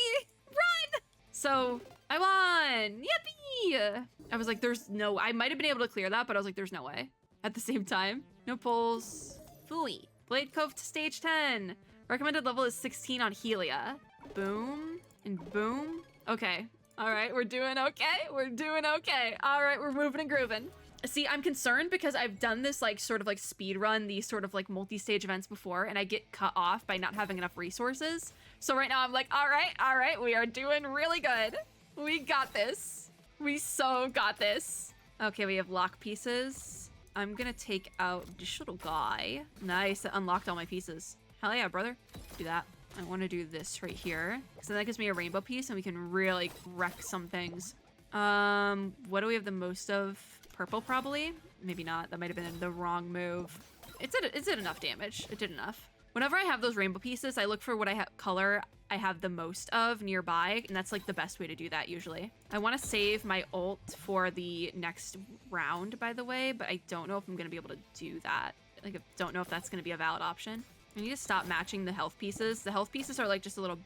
run. So I won. Yippee. I was like, there's no, I might have been able to clear that, but I was like, there's no way. At the same time, no pulls. Fooey. Blade Cove to stage 10. Recommended level is 16 on Helia. Boom and boom. Okay. All right, we're doing okay. We're doing okay. All right, we're moving and grooving. See, I'm concerned because I've done this like sort of like speed run, these sort of like multi-stage events before, and I get cut off by not having enough resources. So right now I'm like, all right, we are doing really good. We got this. We so got this. Okay, we have lock pieces. I'm gonna take out this little guy. Nice, that unlocked all my pieces. Hell yeah, brother. Do that. I want to do this right here. So that gives me a rainbow piece and we can really wreck some things. What do we have the most of? Purple, probably? Maybe not. That might have been the wrong move. It did enough damage. It did enough. Whenever I have those rainbow pieces, I look for what color I have the most of nearby, and that's like the best way to do that usually. I want to save my ult for the next round, by the way, but I don't know if I'm going to be able to do that. Like, I don't know if that's going to be a valid option. I need to stop matching the health pieces. The health pieces are like just a little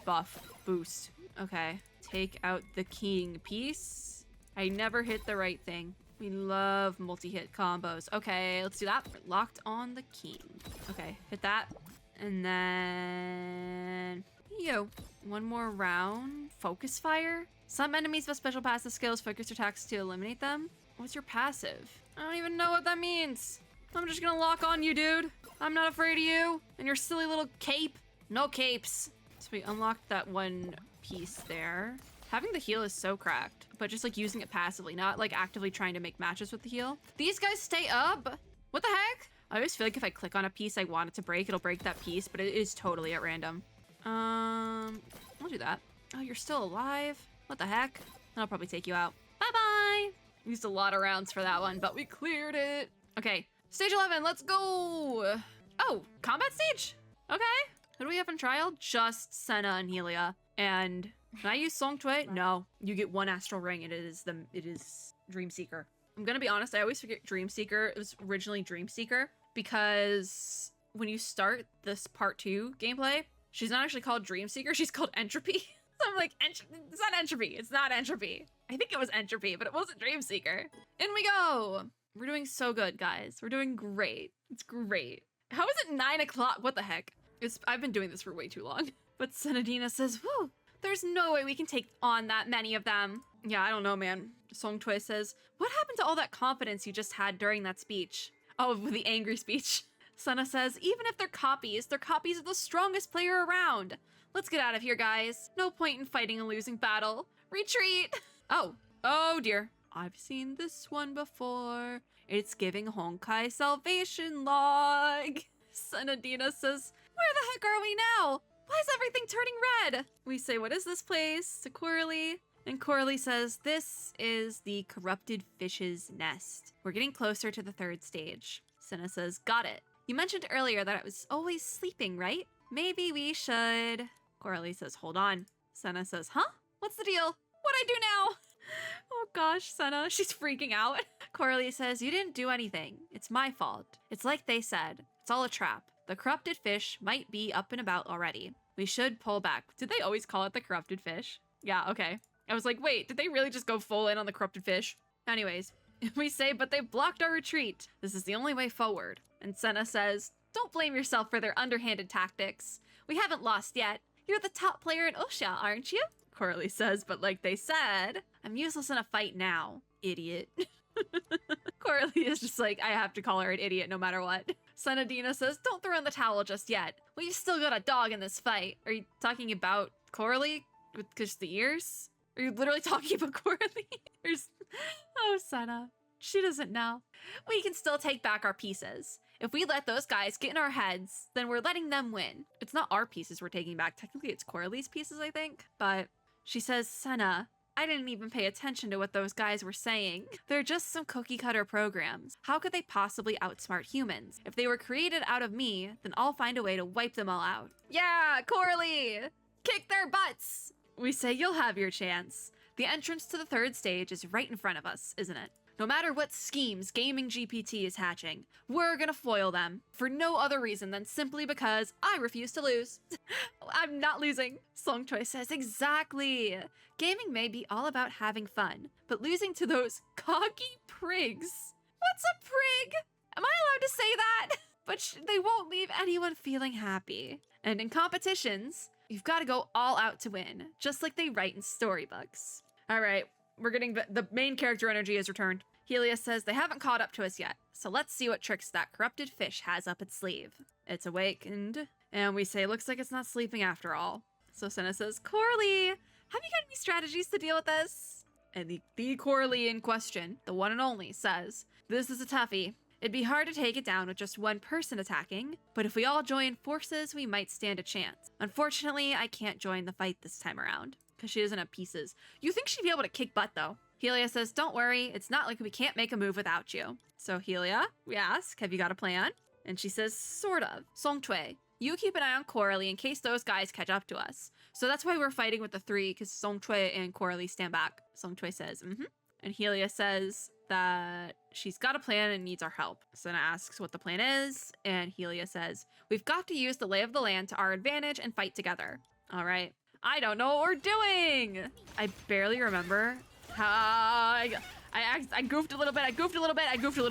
buff boost. Okay, take out the king piece. I never hit the right thing. We love multi-hit combos. Okay, let's do that. We're locked on the king. Okay, hit that. And then... Yo. One more round. Focus fire? Some enemies with special passive skills focus attacks to eliminate them. What's your passive? I don't even know what that means. I'm just gonna lock on you, dude. I'm not afraid of you. And your silly little cape. No capes. So we unlocked that one piece there. Having the heal is so cracked, but just like using it passively, not like actively trying to make matches with the heal. These guys stay up. What the heck? I always feel like if I click on a piece I want it to break, it'll break that piece, but it is totally at random. I'll do that. Oh, you're still alive? What the heck? I'll probably take you out. Bye-bye. Used a lot of rounds for that one, but we cleared it. Okay, stage 11, let's go. Oh, combat stage? Okay. Who do we have in trial? Just Senna and Helia. And can I use Song Tui? No. You get one astral ring and it is Dreamseeker. I'm gonna be honest, I always forget Dreamseeker. It was originally Dreamseeker because when you start this part 2 gameplay, she's not actually called Dreamseeker, she's called Entropy. So I'm like, it's not Entropy, it's not Entropy. I think it was Entropy, but it wasn't Dreamseeker. In we go. We're doing so good, guys. We're doing great. It's great. How is it 9 o'clock? What the heck? I've been doing this for way too long. But Senadina says, whew, there's no way we can take on that many of them. Yeah, I don't know, man. Song Tui says, what happened to all that confidence you just had during that speech? Oh, with the angry speech. Senna says, even if they're copies of the strongest player around. Let's get out of here, guys. No point in fighting a losing battle. Retreat. Oh dear. I've seen this one before. It's giving Honkai Salvation Log. Senadina says, where the heck are we now? Why is everything turning red? We say, what is this place? To Coralie. And Coralie says, this is the corrupted fish's nest. We're getting closer to the 3rd stage. Senna says, got it. You mentioned earlier that I was always sleeping, right? Maybe we should. Coralie says, hold on. Senna says, huh? What's the deal? What'd I do now? Oh gosh, Senna, she's freaking out. Coralie says, you didn't do anything. It's my fault. It's like they said. It's all a trap. The corrupted fish might be up and about already. We should pull back. Did they always call it the corrupted fish? Yeah, okay. I was like, wait, did they really just go full in on the corrupted fish? Anyways, we say, but they've blocked our retreat. This is the only way forward. And Senna says, don't blame yourself for their underhanded tactics. We haven't lost yet. You're the top player in Osha, aren't you? Coralie says, but like they said, I'm useless in a fight now, idiot. Coralie is just like, I have to call her an idiot no matter what. Senadina says, don't throw in the towel just yet. We've still got a dog in this fight. Are you talking about Coralie? With just the ears? Are you literally talking about Coralie? Oh, Senna. She doesn't know. We can still take back our pieces. If we let those guys get in our heads, then we're letting them win. It's not our pieces we're taking back. Technically, it's Coralie's pieces, I think. But she says, Senna, I didn't even pay attention to what those guys were saying. They're just some cookie-cutter programs. How could they possibly outsmart humans? If they were created out of me, then I'll find a way to wipe them all out. Yeah, Coralie! Kick their butts! We say, you'll have your chance. The entrance to the 3rd stage is right in front of us, isn't it? No matter what schemes Gaming GPT is hatching, we're gonna foil them for no other reason than simply because I refuse to lose. I'm not losing. Song Tui says, exactly. Gaming may be all about having fun, but losing to those cocky prigs. What's a prig? Am I allowed to say that? But they won't leave anyone feeling happy. And in competitions, you've got to go all out to win, just like they write in storybooks. All right. We're getting the main character energy is returned. Helia says they haven't caught up to us yet, so let's see what tricks that corrupted fish has up its sleeve. It's awakened, and we say, looks like it's not sleeping after all. So Senna says, Coralie, have you got any strategies to deal with this? And the Coralie in question, the one and only, says, this is a toughie. It'd be hard to take it down with just one person attacking, but if we all join forces, we might stand a chance. Unfortunately, I can't join the fight this time around, because she doesn't have pieces. You think she'd be able to kick butt, though. Helia says, don't worry, it's not like we can't make a move without you. So Helia, we ask, have you got a plan? And she says, sort of. Song Tui, you keep an eye on Coralie in case those guys catch up to us. So that's why we're fighting with the 3, because Song Tui and Coralie stand back. Song Tui says, And Helia says that she's got a plan and needs our help. Senna asks what the plan is, and Helia says, we've got to use the lay of the land to our advantage and fight together. All right. I don't know what we're doing. I barely remember how I goofed a little bit. I goofed a little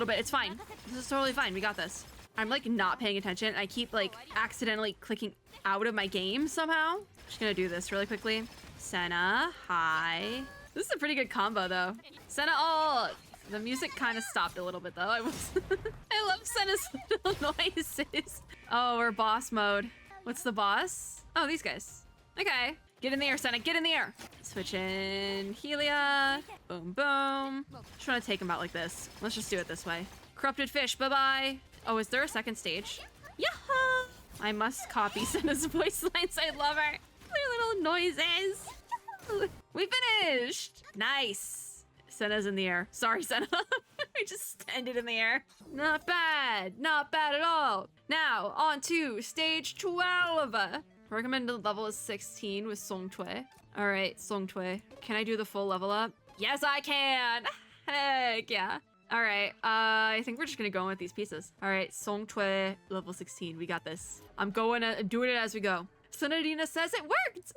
bit. It's fine. This is totally fine. We got this. I'm like not paying attention. I keep like accidentally clicking out of my game somehow. Just gonna do this really quickly. Senna, hi. This is a pretty good combo though. Senna ult. The music kind of stopped a little bit though. I love Senna's little noises. Oh, we're boss mode. What's the boss? Oh, these guys. Okay. Get in the air, Senna. Get in the air. Switch in Helia. Boom, boom. Just want to take him out like this. Let's just do it this way. Corrupted fish. Bye-bye. Oh, is there a second stage? Yahoo! I must copy Senna's voice lines. I love her. Their little noises. We finished. Nice. Senna's in the air. Sorry, Senna. We just ended in the air. Not bad. Not bad at all. Now, on to stage 12. Recommended level is 16 with Songtui. All right, Songtui. Can I do the full level up? Yes, I can. Heck yeah. All right, I think we're just gonna go in with these pieces. All right, Songtui, level 16. We got this. I'm doing it as we go. Senadina says it worked.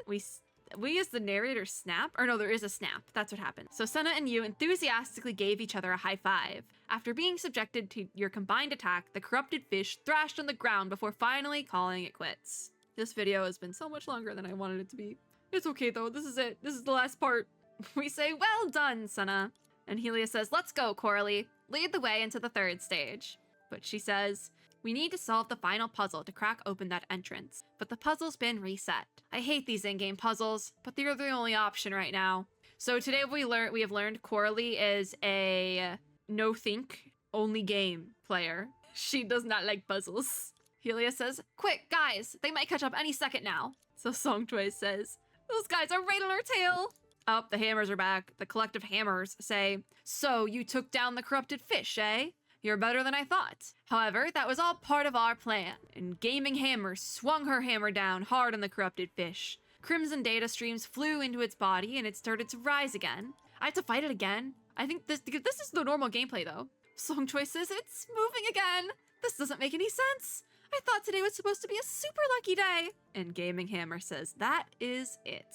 We as the narrator snap, or no, there is a snap. That's what happened. So Senna and you enthusiastically gave each other a high five. After being subjected to your combined attack, the corrupted fish thrashed on the ground before finally calling it quits. This video has been so much longer than I wanted it to be. It's okay though, this is it. This is the last part. We say, well done, Senna. And Helia says, let's go, Coralie. Lead the way into the third stage. But she says, we need to solve the final puzzle to crack open that entrance. But the puzzle's been reset. I hate these in-game puzzles, but they're the only option right now. So today we have learned Coralie is a no-think, only game player. She does not like puzzles. Helia says, quick, guys, they might catch up any second now. So Songtui says, those guys are right on our tail. Oh, the hammers are back. The collective hammers say, so you took down the corrupted fish, eh? You're better than I thought. However, that was all part of our plan, and Gaming Hammer swung her hammer down hard on the corrupted fish. Crimson data streams flew into its body, and it started to rise again. I have to fight it again. I think this is the normal gameplay, though. Songtui says, it's moving again. This doesn't make any sense. I thought today was supposed to be a super lucky day. And Gaming Hammer says, that is it.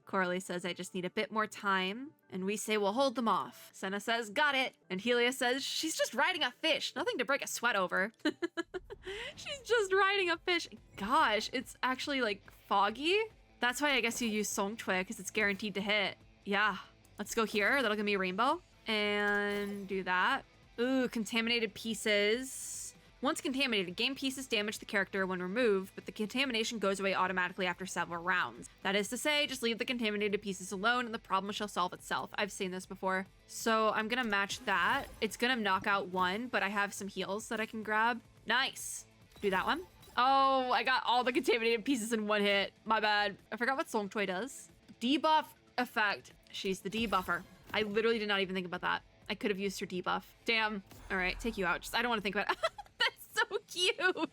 Coralie says, I just need a bit more time. And we say, we'll hold them off. Senna says, got it. And Helia says, she's just riding a fish. Nothing to break a sweat over. She's just riding a fish. Gosh, it's actually like foggy. That's why I guess you use Songtui, because it's guaranteed to hit. Yeah, let's go here. That'll give me a rainbow. And do that. Ooh, contaminated pieces. Once contaminated, game pieces damage the character when removed, but the contamination goes away automatically after several rounds. That is to say, just leave the contaminated pieces alone and the problem shall solve itself. I've seen this before. So I'm gonna match that. It's gonna knock out one, but I have some heals that I can grab. Nice. Do that one. Oh, I got all the contaminated pieces in one hit. My bad. I forgot what Songtui does. Debuff effect. She's the debuffer. I literally did not even think about that. I could have used her debuff. Damn. All right, take you out. Just, I don't want to think about it. So cute. Oh,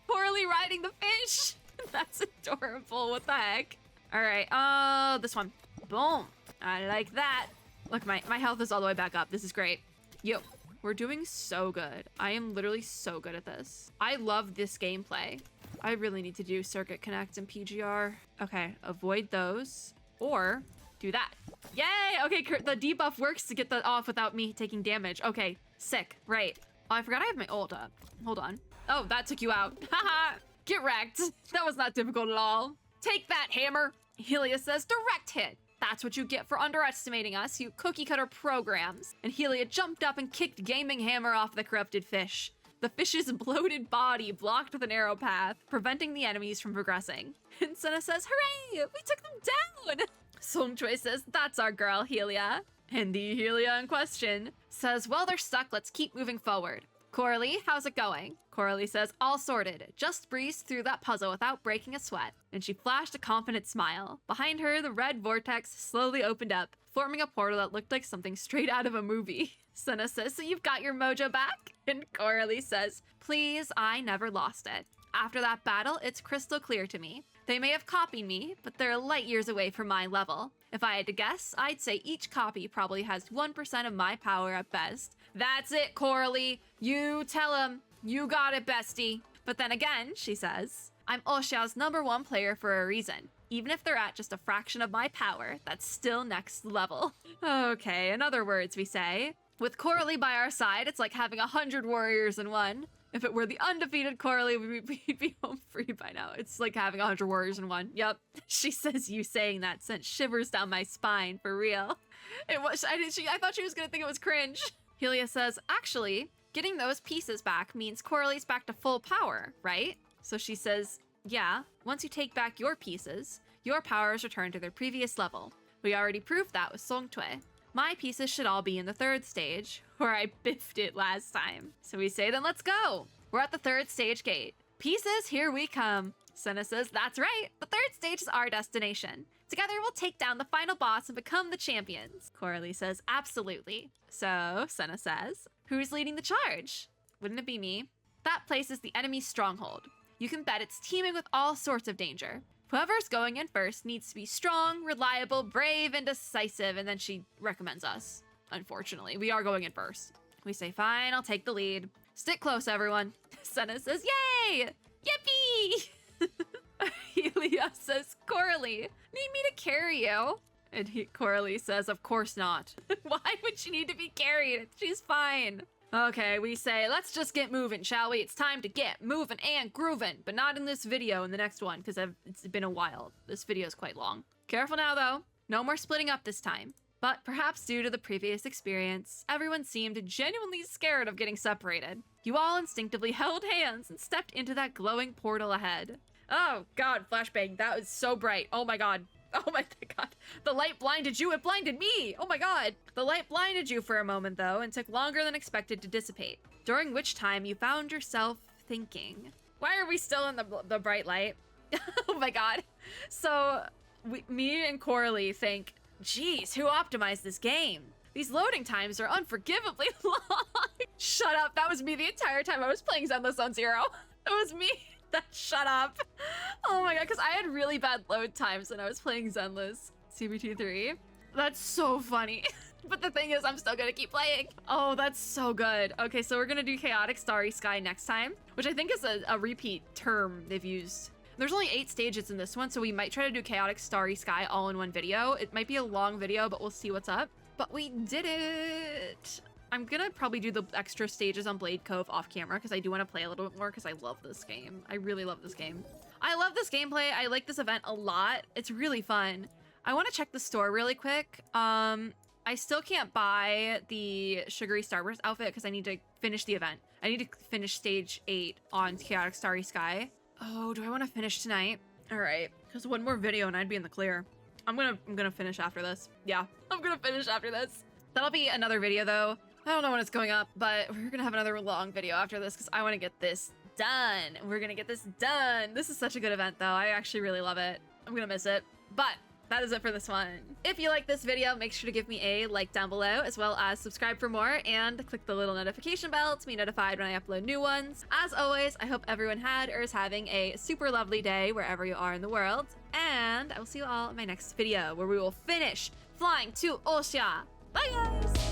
Coralie riding the fish. That's adorable. What the heck? All right. This one. Boom. I like that. Look, my health is all the way back up. This is great. Yo, we're doing so good. I am literally so good at this. I love this gameplay. I really need to do Circuit Connect and PGR. Okay, avoid those or do that. Yay. Okay, the debuff works to get that off without me taking damage. Okay, sick. Right. Oh, I forgot I have my ult up. Hold on. Oh, that took you out. Haha. Get wrecked. That was not difficult at all. Take that, hammer. Helia says direct hit. That's what you get for underestimating us, you cookie cutter programs. And Helia jumped up and kicked Gaming Hammer off the corrupted fish. The fish's bloated body blocked with an arrow path, preventing the enemies from progressing. And Senna says, hooray, we took them down. Songtui says, that's our girl, Helia. And the Helia in question says, well, they're stuck. Let's keep moving forward. Coralie, how's it going? Coralie says, all sorted. Just breezed through that puzzle without breaking a sweat. And she flashed a confident smile. Behind her, the red vortex slowly opened up, forming a portal that looked like something straight out of a movie. Senna says, so you've got your mojo back? And Coralie says, please, I never lost it. After that battle, it's crystal clear to me. They may have copied me, but they're light years away from my level. If I had to guess, I'd say each copy probably has 1% of my power at best. That's it, Coralie. You tell him. You got it, bestie. But then again, she says, I'm Oshia's #1 player for a reason. Even if they're at just a fraction of my power, that's still next level. Okay, in other words, we say, with Coralie by our side, it's like having 100 warriors in one. If it were the undefeated Coralie, we'd be home free by now. It's like having 100 warriors in one. Yep. She says you saying that sent shivers down my spine, for real. It was. I thought she was gonna think it was cringe. Helia says, actually, getting those pieces back means Coralie's back to full power, right? So she says, Yeah, once you take back your pieces, your powers return to their previous level. We already proved that with Songtue. My pieces should all be in the 3rd stage, where I biffed it last time. So we say, then let's go. We're at the 3rd stage gate. Pieces, here we come. Senna says, that's right. The 3rd stage is our destination. Together, we'll take down the final boss and become the champions. Coralie says, absolutely. So, Senna says, who's leading the charge? Wouldn't it be me? That place is the enemy's stronghold. You can bet it's teeming with all sorts of danger. Whoever's going in first needs to be strong, reliable, brave, and decisive, and then she recommends us. Unfortunately, we are going in first. We say, fine, I'll take the lead. Stick close, everyone. Senna says, yay! Yippee! Helia says, Coralie, need me to carry you? And Coralie says, of course not. Why would she need to be carried? She's fine. Okay, we say, let's just get moving, shall we? It's time to get moving and grooving, but not in this video, in the next one, because it's been a while. This video is quite long. Careful now, though. No more splitting up this time. But perhaps due to the previous experience, everyone seemed genuinely scared of getting separated. You all instinctively held hands and stepped into that glowing portal ahead. Oh god, flashbang, that was so bright. Oh my god. Oh my god. The light blinded you, it blinded me! Oh my god! The light blinded you for a moment though, and took longer than expected to dissipate. During which time you found yourself thinking. Why are we still in the bright light? Oh my god. So, me and Coralie think, geez, who optimized this game? These loading times are unforgivably long! Shut up, that was me the entire time I was playing Zenless Zone Zero. It was me. Shut up. Oh my god, because I had really bad load times when I was playing Zenless CBT3. That's so funny. But the thing is, I'm still gonna keep playing. Oh, that's so good. Okay, so we're gonna do Chaotic Starry Sky next time, which I think is a repeat term they've used. There's only 8 stages in this one, so we might try to do Chaotic Starry Sky all in one video. It might be a long video, but we'll see what's up. But we did it. I'm gonna probably do the extra stages on Blade Cove off camera because I do want to play a little bit more because I love this game. I really love this game. I love this gameplay. I like this event a lot. It's really fun. I want to check the store really quick. I still can't buy the Sugary Starburst outfit because I need to finish the event. I need to finish stage 8 on Chaotic Starry Sky. Oh, do I want to finish tonight? All right, just one more video and I'd be in the clear. I'm gonna finish after this. Yeah, I'm gonna finish after this. That'll be another video though. I don't know when it's going up, but we're gonna have another long video after this because I want to get this done. We're gonna get this done. This is such a good event though. I actually really love it. I'm gonna miss it, but that is it for this one. If you like this video, make sure to give me a like down below, as well as subscribe for more and click the little notification bell to be notified when I upload new ones. As always, I hope everyone had or is having a super lovely day wherever you are in the world, and I will see you all in my next video where we will finish flying to Osha. Bye guys!